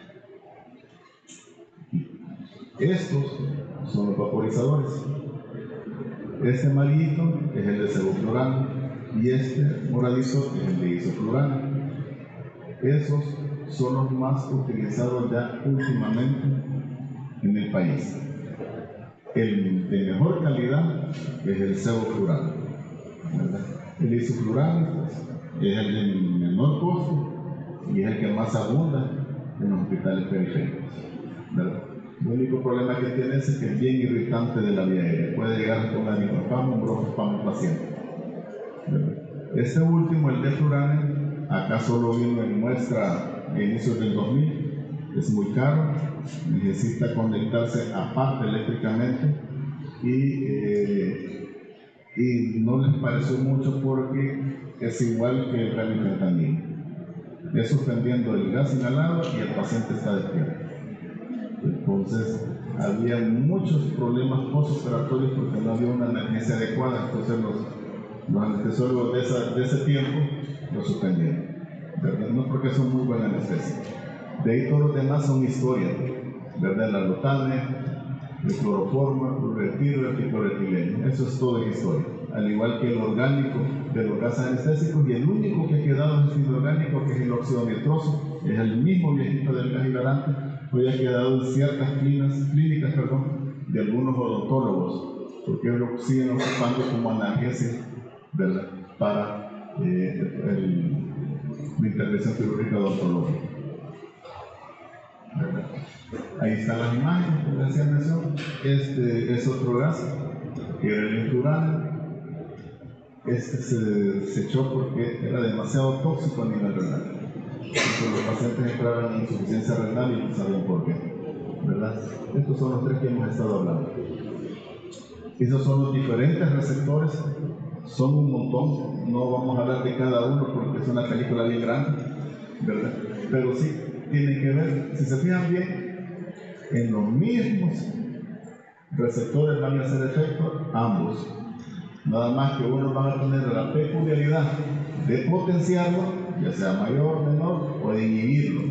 Estos son los vaporizadores. Este amarillito es el de sevoflurane y este moradito es el de isoflurane. Esos son los más utilizados ya últimamente en el país. El de mejor calidad es el sevoflurane, ¿verdad? El isoflurane es el de menor costo y es el que más abunda en los hospitales periféricos, ¿verdad? El único problema que tiene es que es bien irritante de la vía aérea. Puede llegar con una microespasmo, un broncoespasmo al paciente, ¿verdad? Este último, el deflurane, acá solo vino en muestra a inicios del 2000. Es muy caro, necesita conectarse aparte eléctricamente y no les pareció mucho porque es igual que el remifentanil. Es suspendiendo el gas inhalado y el paciente está despierto. Entonces, había muchos problemas postoperatorios porque no había una analgesia adecuada. Entonces, los anestesiólogos de ese tiempo lo suspendieron, ¿verdad? No porque son muy buena anestesia. De ahí todos los demás son historia, ¿verdad? La lotane, el cloroformo, cloretido, el tricloretileno. Eso es todo en historia. Al igual que el orgánico de los gases anestésicos, y el único que ha quedado es el inorgánico, que es el óxido nitroso, es el mismo viejito del gas hilarante. Hoy ha quedado en ciertas clínicas de algunos odontólogos, porque ellos lo siguen ocupando como analgesia, ¿verdad?, para la intervención quirúrgica odontológica, ¿verdad? Ahí están las imágenes, como decía mención. Este es otro gas, que era el influrane. Este se echó porque era demasiado tóxico a nivel renal. Entonces los pacientes entraban en insuficiencia renal y no sabían por qué, ¿verdad? Estos son los 3 que hemos estado hablando. Esos son los diferentes receptores, son un montón. No vamos a hablar de cada uno porque es una película bien grande, ¿verdad? Pero sí tienen que ver, si se fijan bien, en los mismos receptores van a hacer efecto ambos. Nada más que uno va a tener la peculiaridad de potenciarlo, ya sea mayor, menor, o de inhibirlo,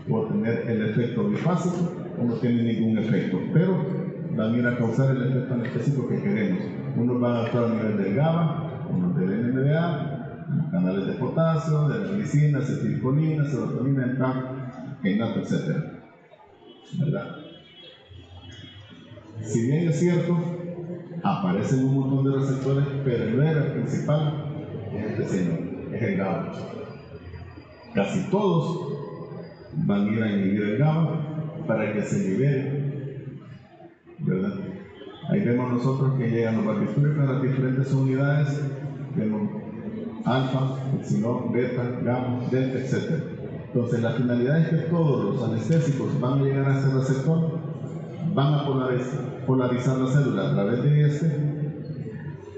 o tener el efecto bifásico, o no tiene ningún efecto, pero van a ir a causar el efecto anestesico que queremos. Unos van a actuar a nivel del GABA, unos del NMDA, los canales de potasio, de la glicina, acetilcolina, serotonina, enato, etc. ¿Verdad? Si bien es cierto, aparecen un montón de receptores, pero no era el principal es este señor, es el GABA. Casi todos van a ir a inhibir el GABA para que se libere, ¿verdad? Ahí vemos nosotros que llegan los barbitúricos a las diferentes unidades, vemos alfa, epsilon, beta, gamma, delta, etc. Entonces la finalidad es que todos los anestésicos van a llegar a este receptor, van a polarizar la célula a través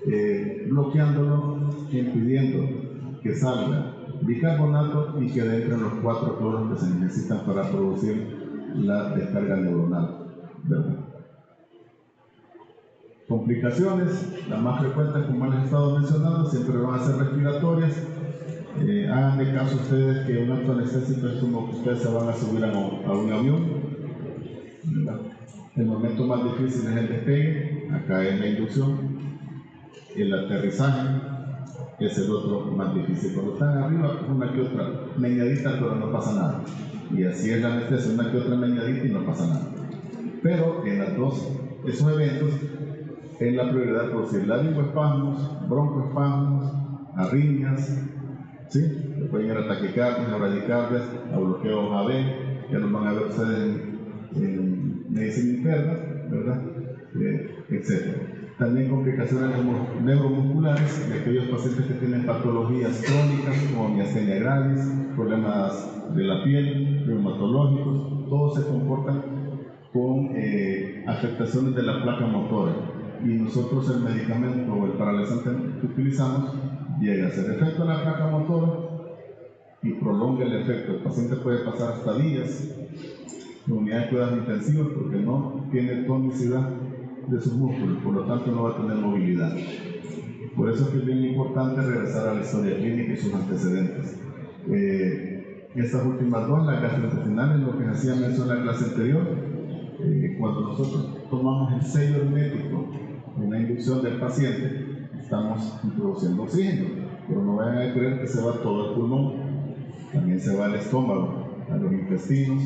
de bloqueándolo, impidiendo que salga bicarbonato y que entren los 4 cloros que se necesitan para producir la descarga neuronal, ¿verdad? Complicaciones, las más frecuentes, como les he estado mencionando, siempre van a ser respiratorias. Hagan de caso ustedes que un acto anestésico es como que ustedes se van a subir a un avión, ¿verdad? El momento más difícil es el despegue, acá es la inducción, el aterrizaje es el otro más difícil. Cuando están arriba, una que otra meñadita, pero no pasa nada. Y así es la anestesia, una que otra meñadita y no pasa nada. Pero en esos eventos, es la prioridad producir laringoespasmos, broncoespasmos, arritmias, ¿sí? Le pueden ir a taquicardias, a bradicardias, a bloqueos AB, que los van a ver ustedes en medicina interna, ¿verdad? Etc. También complicaciones neuromusculares de aquellos pacientes que tienen patologías crónicas como miastenia gravis, problemas de la piel, reumatológicos, todos se comportan con afectaciones de la placa motora. Y nosotros el medicamento o el paralizante que utilizamos llega a hacer efecto en la placa motora y prolonga el efecto. El paciente puede pasar hasta días en unidad de cuidados intensivos porque no tiene tonicidad de sus músculos, por lo tanto no va a tener movilidad. Por eso es que es bien importante regresar a la historia clínica y sus antecedentes. Estas últimas dos, las gastrointestinales, lo que hacía mención en la clase anterior, cuando nosotros tomamos el sello hermético en la inducción del paciente, estamos introduciendo oxígeno, pero no vayan a creer que se va todo el pulmón, también se va al estómago, a los intestinos,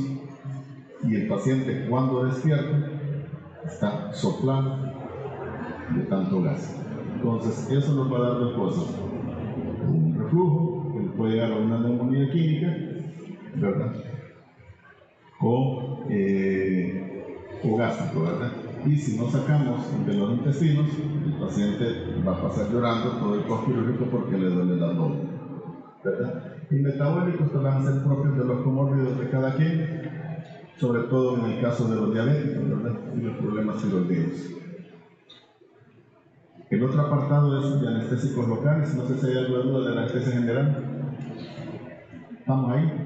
y el paciente cuando despierta está soplando de tanto gas. Entonces eso nos va a dar dos cosas: un reflujo, que puede llegar a una neumonía química, ¿verdad? O gástrico, ¿verdad? Y si no sacamos de los intestinos, el paciente va a pasar llorando todo el postquirúrgico porque le duele el abdomen, ¿verdad? Y metabólicos van a ser propios de los comórbidos de cada quien, sobre todo en el caso de los diabéticos, ¿verdad? Y los problemas tiroideos. El otro apartado es de anestésicos locales. No sé si hay alguna duda de la anestesia general. ¿Estamos ahí?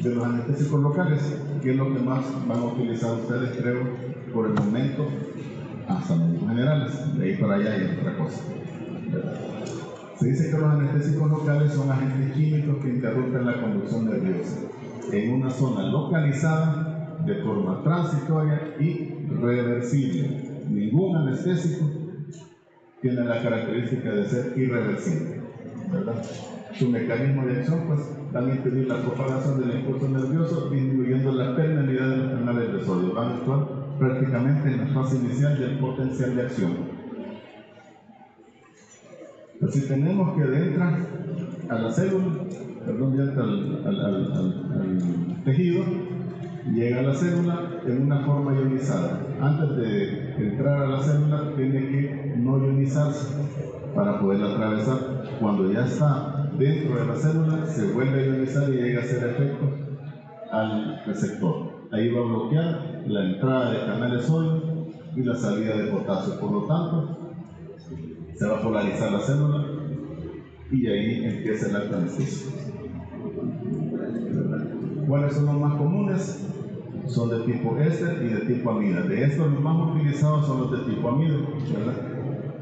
De los anestésicos locales, ¿qué es lo que más van a utilizar ustedes, creo, por el momento? Hasta médicos generales, de ahí para allá y otra cosa, ¿verdad? Se dice que los anestésicos locales son agentes químicos que interrumpen la conducción nerviosa en una zona localizada de forma transitoria y reversible. Ningún anestésico tiene la característica de ser irreversible, ¿verdad? Su mecanismo de acción, pues, van a impedir la propagación del impulso nervioso, disminuyendo la permeabilidad de los canales de sodio. Van a actuar prácticamente en la fase inicial del potencial de acción. Así tenemos que entra a la célula, entra al tejido, llega a la célula en una forma ionizada. Antes de entrar a la célula tiene que no ionizarse para poderla atravesar. Cuando ya está dentro de la célula se vuelve a ionizar y llega a hacer efecto al receptor. Ahí va a bloquear la entrada de canales sodio y la salida de potasio. Por lo tanto, se va a polarizar la célula y ahí empieza el acto anestésico. ¿Cuáles son los más comunes? Son de tipo éster y de tipo amida. De estos, los más utilizados son los de tipo amida, ¿verdad?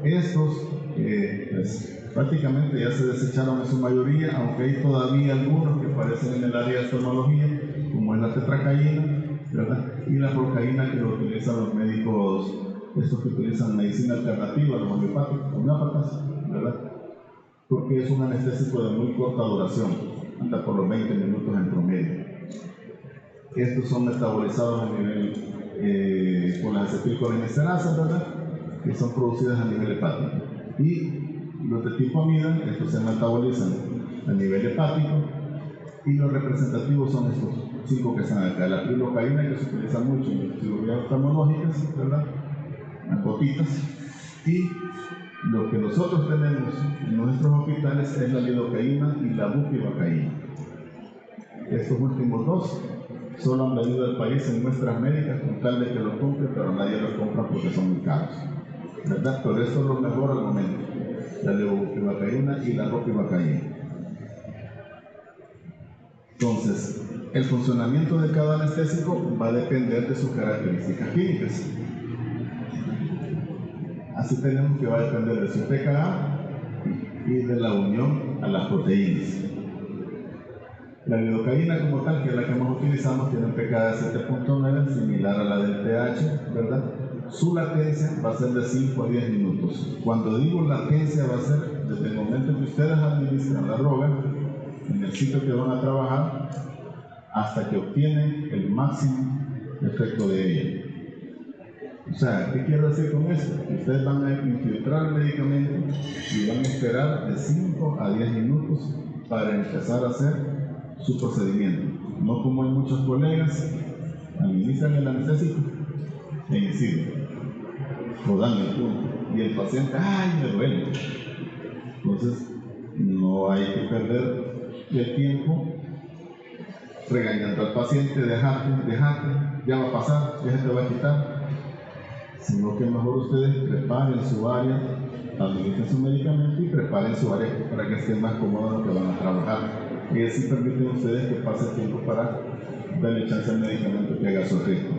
Estos pues, prácticamente ya se desecharon en su mayoría, aunque hay todavía algunos que aparecen en el área de oftalmología, como es la tetracaína, ¿verdad? Y la procaína, que lo utilizan los médicos, estos que utilizan medicina alternativa, los homeópatas, ¿verdad? Porque es un anestésico de muy corta duración, anda por los 20 minutos en promedio. Estos son metabolizados a nivel con las acetilcolinesterasas, ¿verdad? Que son producidas a nivel hepático. Y Los de tipo amida, estos se metabolizan a nivel hepático, y los representativos son estos 5 que están acá. La prilocaína, que se utiliza mucho en las cirugías oftalmológicas, ¿verdad? Las gotitas. Y lo que nosotros tenemos en nuestros hospitales es la lidocaína y la bupivacaína. Estos últimos dos solo han venido al país en muestras médicas con tal de que lo compren, pero nadie los compra porque son muy caros, ¿verdad? Pero esto es lo mejor al momento, la levobupivacaína y la ropivacaína. Entonces, el funcionamiento de cada anestésico va a depender de sus características químicas. Así tenemos que va a depender de su pKa y de la unión a las proteínas. La lidocaína como tal, que es la que más utilizamos, tiene un pKa de 7.9, similar a la del pH, ¿verdad? Su latencia va a ser de 5 a 10 minutos. Cuando digo latencia, va a ser desde el momento que ustedes administran la droga en el sitio que van a trabajar hasta que obtienen el máximo efecto de ella. O sea, ¿qué quiero decir con esto? Ustedes van a infiltrar el medicamento y van a esperar de 5 a 10 minutos para empezar a hacer su procedimiento. No como hay muchos colegas, administran el anestésico en el sitio, o dan el punto, y el paciente, ¡ay, me duele! Entonces, no hay que perder el tiempo regañando al paciente, dejate, ya va a pasar, ya se te va a quitar, sino que mejor ustedes preparen su área, administren su medicamento y preparen su área para que estén más cómodos lo que van a trabajar. Y así permiten ustedes que pase el tiempo para darle chance al medicamento que haga su efecto.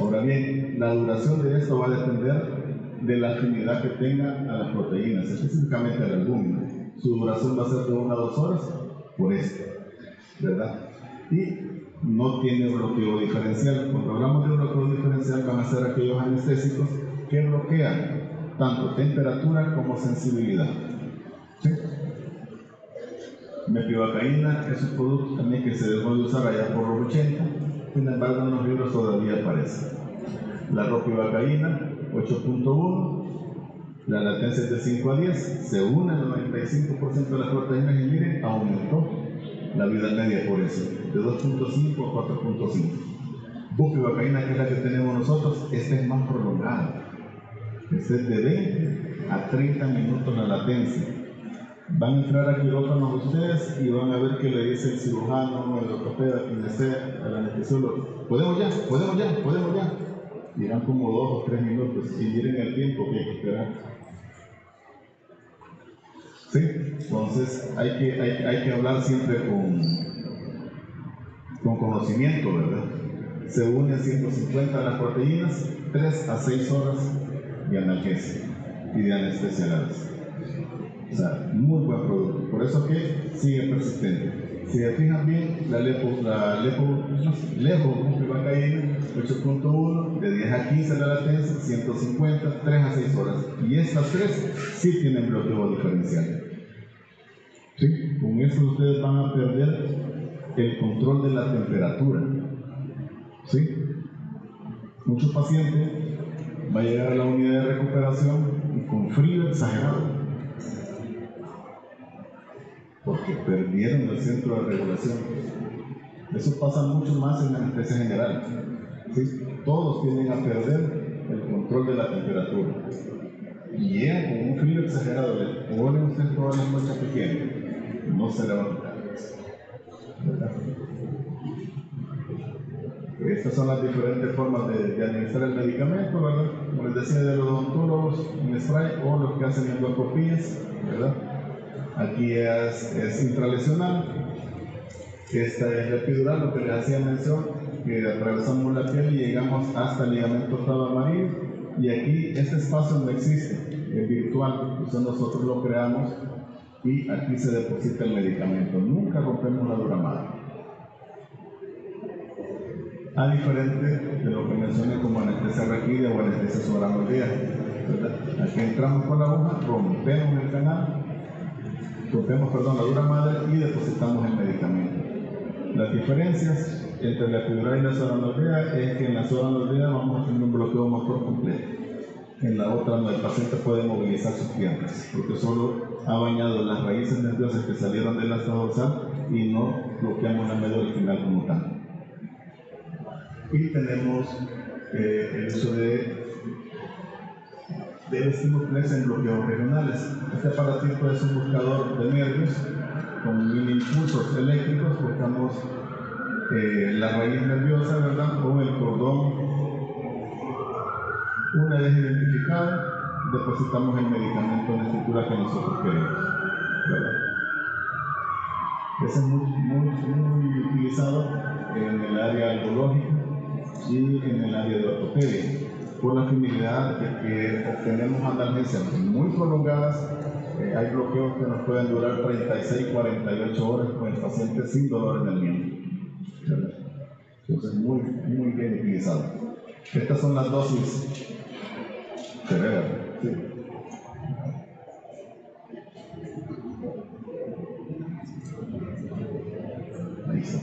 Ahora bien, la duración de esto va a depender de la afinidad que tenga a las proteínas, específicamente a la albúmina. Su duración va a ser de 1 a 2 horas por esto, ¿verdad? Y no tiene bloqueo diferencial. Cuando hablamos de bloqueo diferencial, van a ser aquellos anestésicos que bloquean tanto temperatura como sensibilidad. ¿Sí? Mepivacaína es un producto también que se dejó de usar allá por los 80, sin embargo en los libros todavía aparece. La ropivacaína, 8.1, la latencia es de 5 a 10, se une el 95% de las proteínas y miren, aumentó la vida media por eso, de 2.5 a 4.5. Bupivacaína, que es la que tenemos nosotros, esta es más prolongada. Esta es de 20 a 30 minutos la latencia. Van a entrar a quirófanos ustedes y van a ver que le dice el cirujano, el ortopeda, quien sea, el anestesiólogo, podemos ya. Y eran como 2 o 3 minutos y miren el tiempo que hay que esperar. ¿Sí? Entonces hay que hablar siempre con conocimiento, ¿verdad? Se unen 150 las proteínas, 3 a 6 horas de analgesia y de anestesiadas. O sea, muy buen producto. Por eso que sigue persistente. Si se fijan bien, la levobupivacaína 8.1, de 10 a 15 la latencia, 150, 3 a 6 horas. Y estas 3 sí tienen bloqueo diferencial. ¿Sí? Con eso ustedes van a perder el control de la temperatura. ¿Sí? Muchos pacientes van a llegar a la unidad de recuperación y con frío exagerado, porque perdieron el centro de regulación. Eso pasa mucho más en la anestesia general. ¿Sí? Todos tienden a perder el control de la temperatura. Y llegan con un frío exagerado. Le ponen usted todas las noches que quieren, no se le va a quitar. ¿Verdad? Estas son las diferentes formas de administrar el medicamento, ¿verdad? Como les decía, de los odontólogos en spray o los que hacen endoscopías, ¿verdad? Aquí es intralesional. Esta es la epidural, lo que les hacía mención, que atravesamos la piel y llegamos hasta el ligamento octavo amarillo. Y aquí este espacio no existe, es virtual, entonces nosotros lo creamos y aquí se deposita el medicamento. Nunca rompemos la dura madre. A diferente de lo que mencioné como anestesia raquídea o anestesia subaracnoidea, ¿verdad? Aquí entramos con la aguja, rompemos el canal, la dura madre y depositamos el medicamento. Las diferencias entre la epidural y la subaracnoidea es que en la subaracnoidea vamos a tener un bloqueo motor completo. en la otra no, el paciente puede movilizar sus piernas, porque solo ha bañado las raíces nerviosas que salieron del asta dorsal y no bloqueamos la médula espinal como tal. Y tenemos el uso de estímulos en bloqueos regionales. Este aparatito es un buscador de nervios con mini impulsos eléctricos. Buscamos la raíz nerviosa, ¿verdad? O el cordón. Una vez identificado, depositamos el medicamento en la estructura que nosotros queremos, ¿verdad? Ese es muy utilizado en el área algológica y en el área de ortopedia, por la finalidad de que obtenemos analgesias muy prolongadas. Hay bloqueos que nos pueden durar 36, 48 horas con el paciente sin dolor en el miembro, ¿verdad? Entonces, muy bien utilizado. Estas son las dosis severas, ¿sí? Ahí está.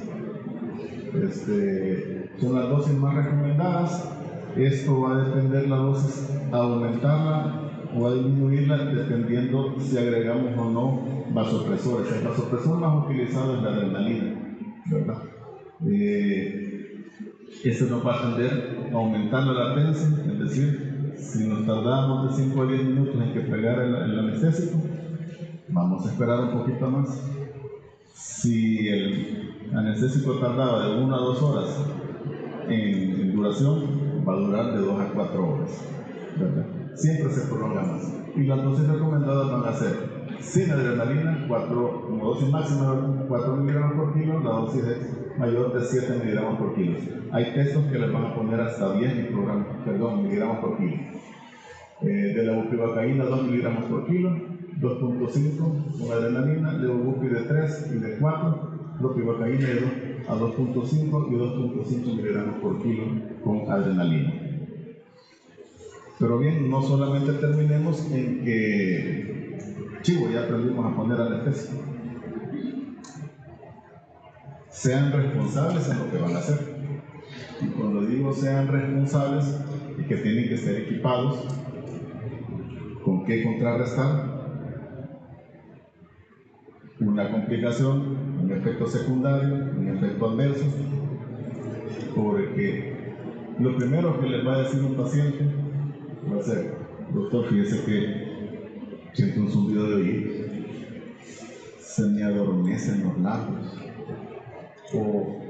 Son las dosis más recomendadas. Esto va a depender la dosis, a aumentarla o a disminuirla dependiendo si agregamos o no vasopresores. El vasopresor más utilizado es la adrenalina, ¿verdad? Esto nos va a tender a aumentar la latencia, es decir, si nos tardamos de 5 a 10 minutos en que pegar el anestésico, vamos a esperar un poquito más. Si el anestésico tardaba de 1 a 2 horas en duración, va a durar de 2 a 4 horas, ¿verdad? Siempre se prolonga más. Y las dosis recomendadas van a ser sin adrenalina, como dosis máxima 4 miligramos por kilo, la dosis es mayor de 7 miligramos por kilo. Hay textos que les van a poner hasta 10 miligramos por kilo. De la bupivacaína 2 miligramos por kilo, 2.5 con adrenalina, levobupi de 3 y de 4, bupivacaína de 2 a 2.5 y 2.5 miligramos por kilo con adrenalina. Pero bien, no solamente terminemos en que, chivo, ya aprendimos a poner anestésico. Sean responsables en lo que van a hacer. Y cuando digo sean responsables, es que tienen que ser equipados con qué contrarrestar una complicación, un efecto secundario, un efecto adverso, porque lo primero que les va a decir un paciente va a ser: doctor, fíjese que siento un zumbido de oídos, se me adormecen los labios, o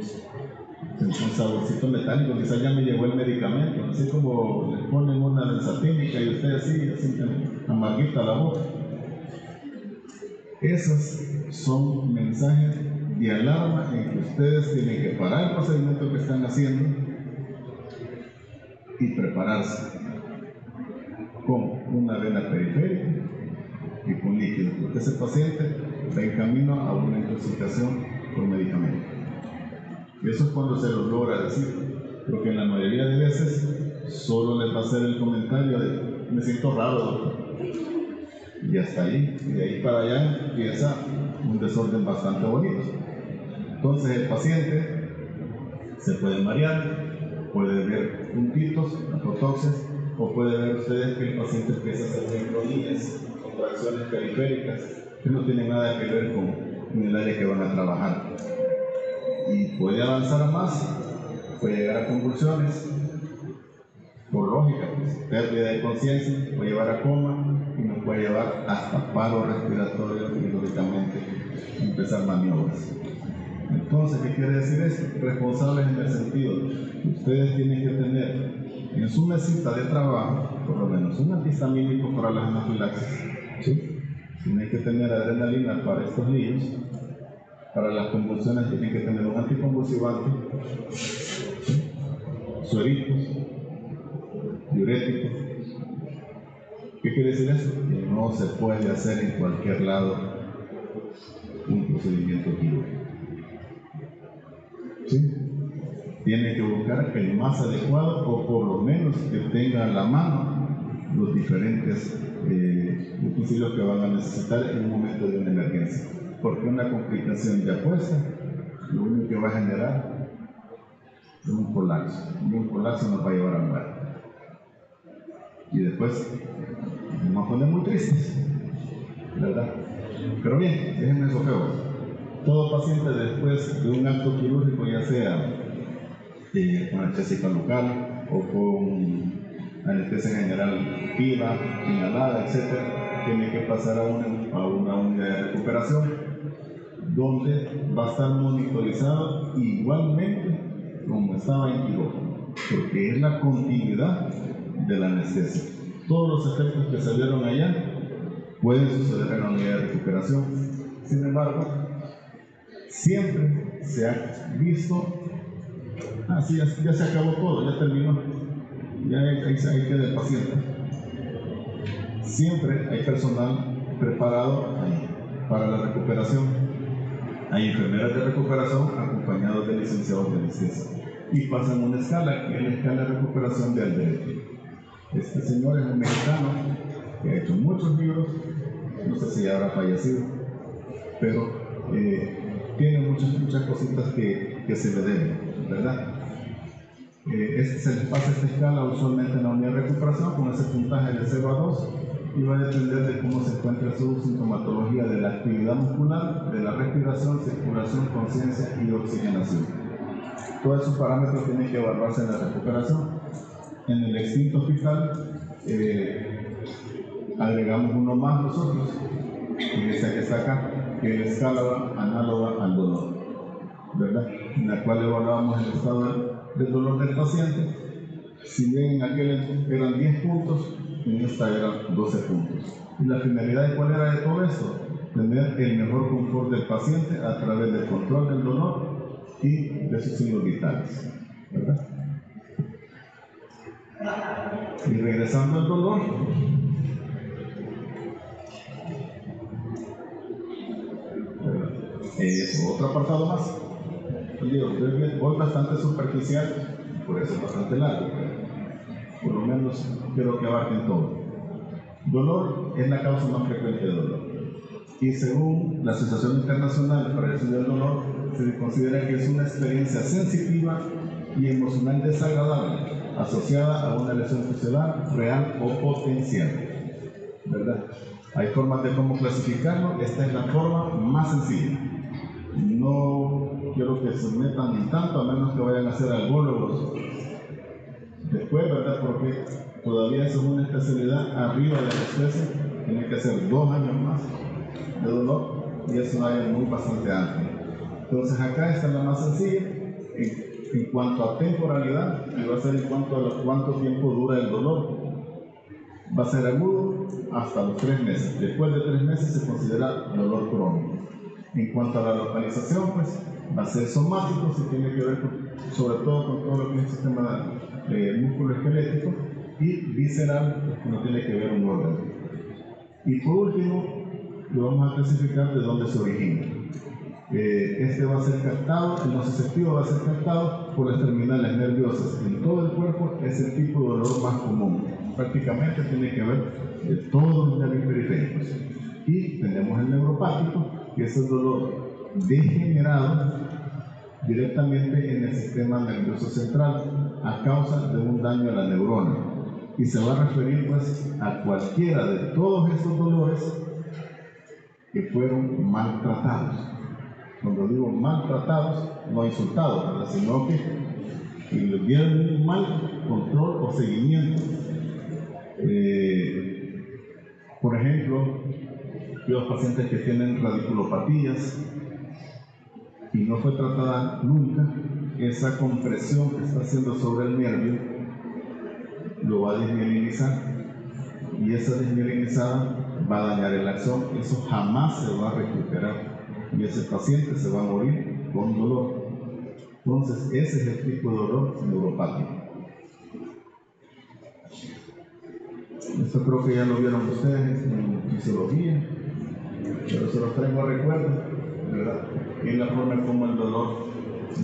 siento un saborcito metálico, quizás ya me llegó el medicamento, así como le ponen una benzatínica y usted así sienten amarguita la boca. Esos son mensajes de alarma en que ustedes tienen que parar el procedimiento que están haciendo y prepararse con una vena periférica y con líquido, porque ese paciente va en camino a una intoxicación por medicamento. Y eso es cuando se lo logra decir, porque en la mayoría de veces solo les va a hacer el comentario de: me siento raro, doctor. Y hasta ahí, y de ahí para allá empieza un desorden bastante bonito. Entonces el paciente se puede marear, puede ver puntitos, apotoxias, o puede ver ustedes que el paciente empieza a hacer neuronías, contracciones periféricas, que no tienen nada que ver con el área que van a trabajar. Y puede avanzar más, puede llegar a convulsiones, por lógica, pues, pérdida de conciencia, puede llevar a coma y nos puede llevar hasta paro respiratorio y lógicamente empezar maniobras. Entonces, ¿qué quiere decir esto? Responsables en el sentido que ustedes tienen que tener en su mesita de trabajo por lo menos un antihistamínico para las anafilaxis, ¿sí? Tienen que tener adrenalina para estos niños. Para las convulsiones tienen que tener un anticonvulsivante, ¿sí? Sueritos, diuréticos. ¿Qué quiere decir eso? Que no se puede hacer en cualquier lado un procedimiento quirúrgico, ¿sí? Tiene que buscar el más adecuado, o por lo menos que tenga a la mano los diferentes utensilios que van a necesitar en un momento de una emergencia. Porque una complicación ya puesta, lo único que va a generar es un colapso. Y un colapso nos va a llevar a muerte. y después nos ponen muy tristes, ¿verdad? Pero bien, déjenme eso feo. Todo paciente después de un acto quirúrgico, ya sea con anestesia local o con anestesia general activa, inhalada, etc., tiene que pasar a una unidad de recuperación donde va a estar monitorizado igualmente como estaba en quirófano, porque es la continuidad de la anestesia. Todos los efectos que se vieron allá pueden suceder en la unidad de recuperación. Sin embargo, siempre se ha visto, sí, ya se acabó todo, ya terminó, ya ahí queda el paciente. Siempre hay personal preparado para la recuperación. Hay enfermeras de recuperación acompañados de licenciados de anestesia y pasan una escala, que es la escala de recuperación de Alberti. Este señor es un mexicano que ha hecho muchos libros, no sé si ya habrá fallecido, pero tiene muchas cositas que se le deben, ¿verdad? Se les pasa esta escala usualmente en la unidad de recuperación con ese puntaje de 0 a 2 y va a depender de cómo se encuentra su sintomatología de la actividad muscular, de la respiración, circulación, conciencia y oxigenación. Todos esos parámetros tienen que evaluarse en la recuperación. En el extinto hospital agregamos uno más nosotros, en esta que está acá, que es la escala análoga al dolor, ¿verdad? En la cual evaluamos el estado del dolor del paciente. Si bien en aquel eran 10 puntos, en esta eran 12 puntos. ¿Y la finalidad de cuál era de todo esto? Tener el mejor confort del paciente a través del control del dolor y de sus signos vitales, ¿verdad? Y regresando al dolor, otro apartado más. Voy bastante superficial, por eso es bastante largo, por lo menos quiero que abarquen todo. Dolor es la causa más frecuente de dolor. Y según la Asociación Internacional para el Estudio del Dolor, se considera que es una experiencia sensitiva y emocional desagradable asociada a una lesión funcional real o potencial, ¿verdad? Hay formas de cómo clasificarlo. Esta es la forma más sencilla. No quiero que se metan ni tanto, a menos que vayan a ser algólogos después, ¿verdad? Porque todavía eso es una especialidad arriba de la especie, tiene que ser 2 años más de dolor y es un área bastante amplia. Entonces acá está la más sencilla en cuanto a temporalidad, y va a ser en cuanto a cuánto tiempo dura el dolor. Va a ser agudo hasta los 3 meses. Después de 3 meses se considera dolor crónico. En cuanto a la localización, pues va a ser somático, se tiene que ver sobre todo con todo lo que es el sistema músculo esquelético, y visceral, pues, que no tiene que ver un órgano. Y por último, lo vamos a clasificar de dónde se origina. Este va a ser captado, el nociceptivo va a ser captado por las terminales nerviosas. En todo el cuerpo es el tipo de dolor más común. Prácticamente tiene que ver de todos los nervios periféricos. Y tenemos el neuropático, que es el dolor degenerado directamente en el sistema nervioso central a causa de un daño a la neurona. Y se va a referir pues a cualquiera de todos estos dolores que fueron maltratados. Cuando digo maltratados, no insultados, ¿verdad? Sino que les dieron un mal control o seguimiento. Por ejemplo, los pacientes que tienen radiculopatías y no fue tratada nunca, esa compresión que está haciendo sobre el nervio lo va a desmielinizar, y esa desmielinizada va a dañar el axón. Eso jamás se va a recuperar y ese paciente se va a morir con dolor. Entonces ese es el tipo de dolor neuropático. Esto creo que ya lo vieron ustedes en fisiología, pero se los traigo a recuerdo, ¿verdad? Y en la forma en cómo el dolor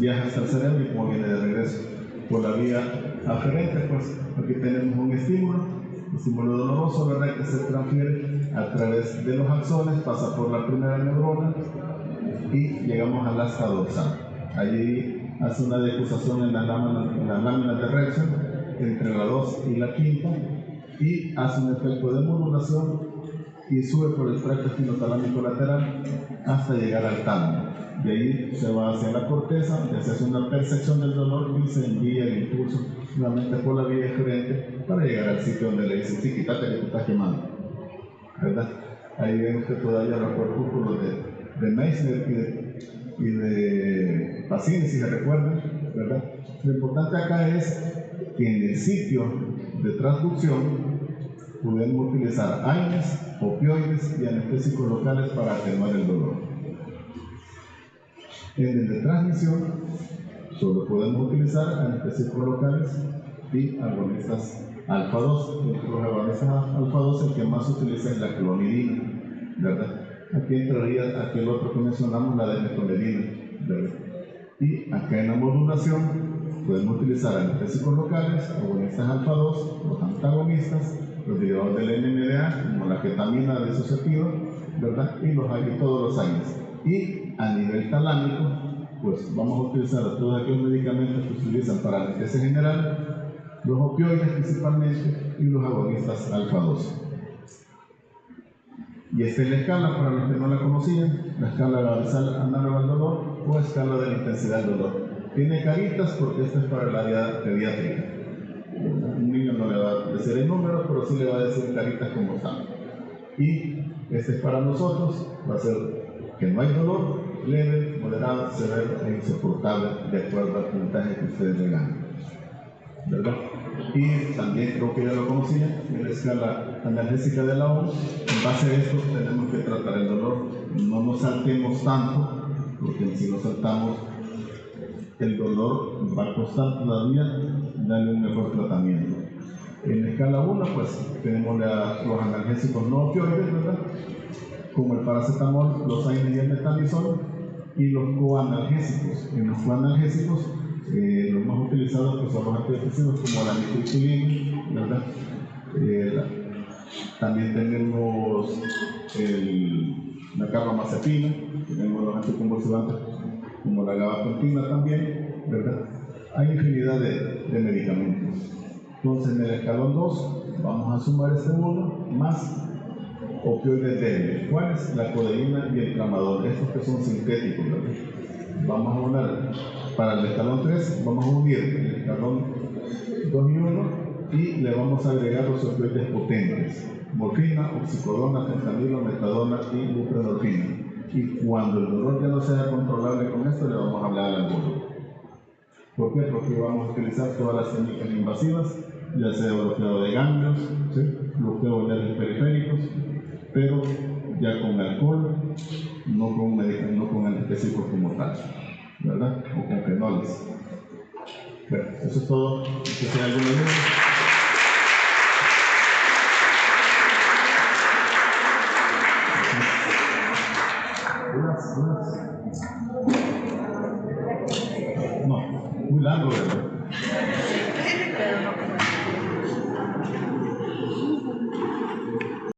viaja hasta el cerebro y cómo viene de regreso. Por la vía aferente, pues aquí tenemos un estímulo doloroso, ¿verdad? Que se transfiere a través de los axones, pasa por la primera neurona y llegamos al asta dorsal. Allí hace una decusación en las láminas de Rexon entre la 2 y la 5, y hace un efecto de modulación y sube por el tracto espinotalámico lateral hasta llegar al tálamo. De ahí se va hacia la corteza, donde se hace una percepción del dolor y se envía el impulso nuevamente por la vía diferente para llegar al sitio donde le dicen, sí, quítate que te estás quemando, ¿verdad? Ahí ven usted todavía los corpúsculos de Meissner y de Pacini, si se recuerdan, ¿verdad? Lo importante acá es que en el sitio de transducción podemos utilizar AINES, opioides y anestésicos locales para atenuar el dolor. En el de transmisión solo podemos utilizar anestésicos locales y agonistas alfa-2. Entre los agonistas alfa-2 el que más se utiliza es la clonidina, ¿verdad? Aquí entraría aquel otro que mencionamos, la demetonidina, ¿verdad? Y acá en la modulación podemos utilizar anestésicos locales, agonistas alfa-2, los antagonistas, los derivados del NMDA, como la ketamina disociativa, ¿verdad? Y todos los AINES. Y a nivel talámico, pues vamos a utilizar todos aquellos medicamentos que se utilizan para anestesia general, los opioides principalmente y los agonistas alfa-2. Y esta es la escala, para los que no la conocían, la escala basal análoga al dolor o escala de la intensidad del dolor. Tiene caritas porque esta es para el área pediátrica. Un niño no le va a decir el número, pero sí le va a decir caritas como están. Y este es para nosotros, va a ser que no hay dolor, leve, moderado, severo e insoportable, de acuerdo al puntaje que ustedes le ganan, ¿verdad? Y también creo que ya lo conocían, en la escala analgésica de la OMS, en base a esto tenemos que tratar el dolor. No nos saltemos tanto, porque si nos saltamos, el dolor va a costar todavía darle un mejor tratamiento. En la escala 1, pues tenemos los analgésicos no opioides, ¿verdad? Como el paracetamol, los AINES y el metamizol, y los coanalgésicos. En los coanalgésicos, los más utilizados pues, son los antidepresivos como la nitroglicerina, ¿verdad? También tenemos la carbamazepina, tenemos los anticonvulsivantes como la gabapentina también, ¿verdad? Hay infinidad de medicamentos. Entonces, en el escalón 2 vamos a sumar este 1 más opioides débiles. ¿Cuáles? La codeína y el tramadol, estos que son sintéticos, ¿verdad? Vamos a unir, para el escalón 3, vamos a unir el escalón 2 y 1 y le vamos a agregar los opioides potentes: morfina, oxicodona, fentanilo, metadona y buprenorfina. Y cuando el dolor ya no sea controlable con esto, le vamos a hablar al alcohol. ¿Por qué? Porque vamos a utilizar todas las técnicas invasivas, ya sea bloqueo de ganglios, ¿sí? Bloqueo de periféricos, pero ya con alcohol, no con anestésicos como tal, ¿verdad? O con fenoles. Bueno, eso es todo. ¿Hay alguna duda? No, muy largo, ¿verdad?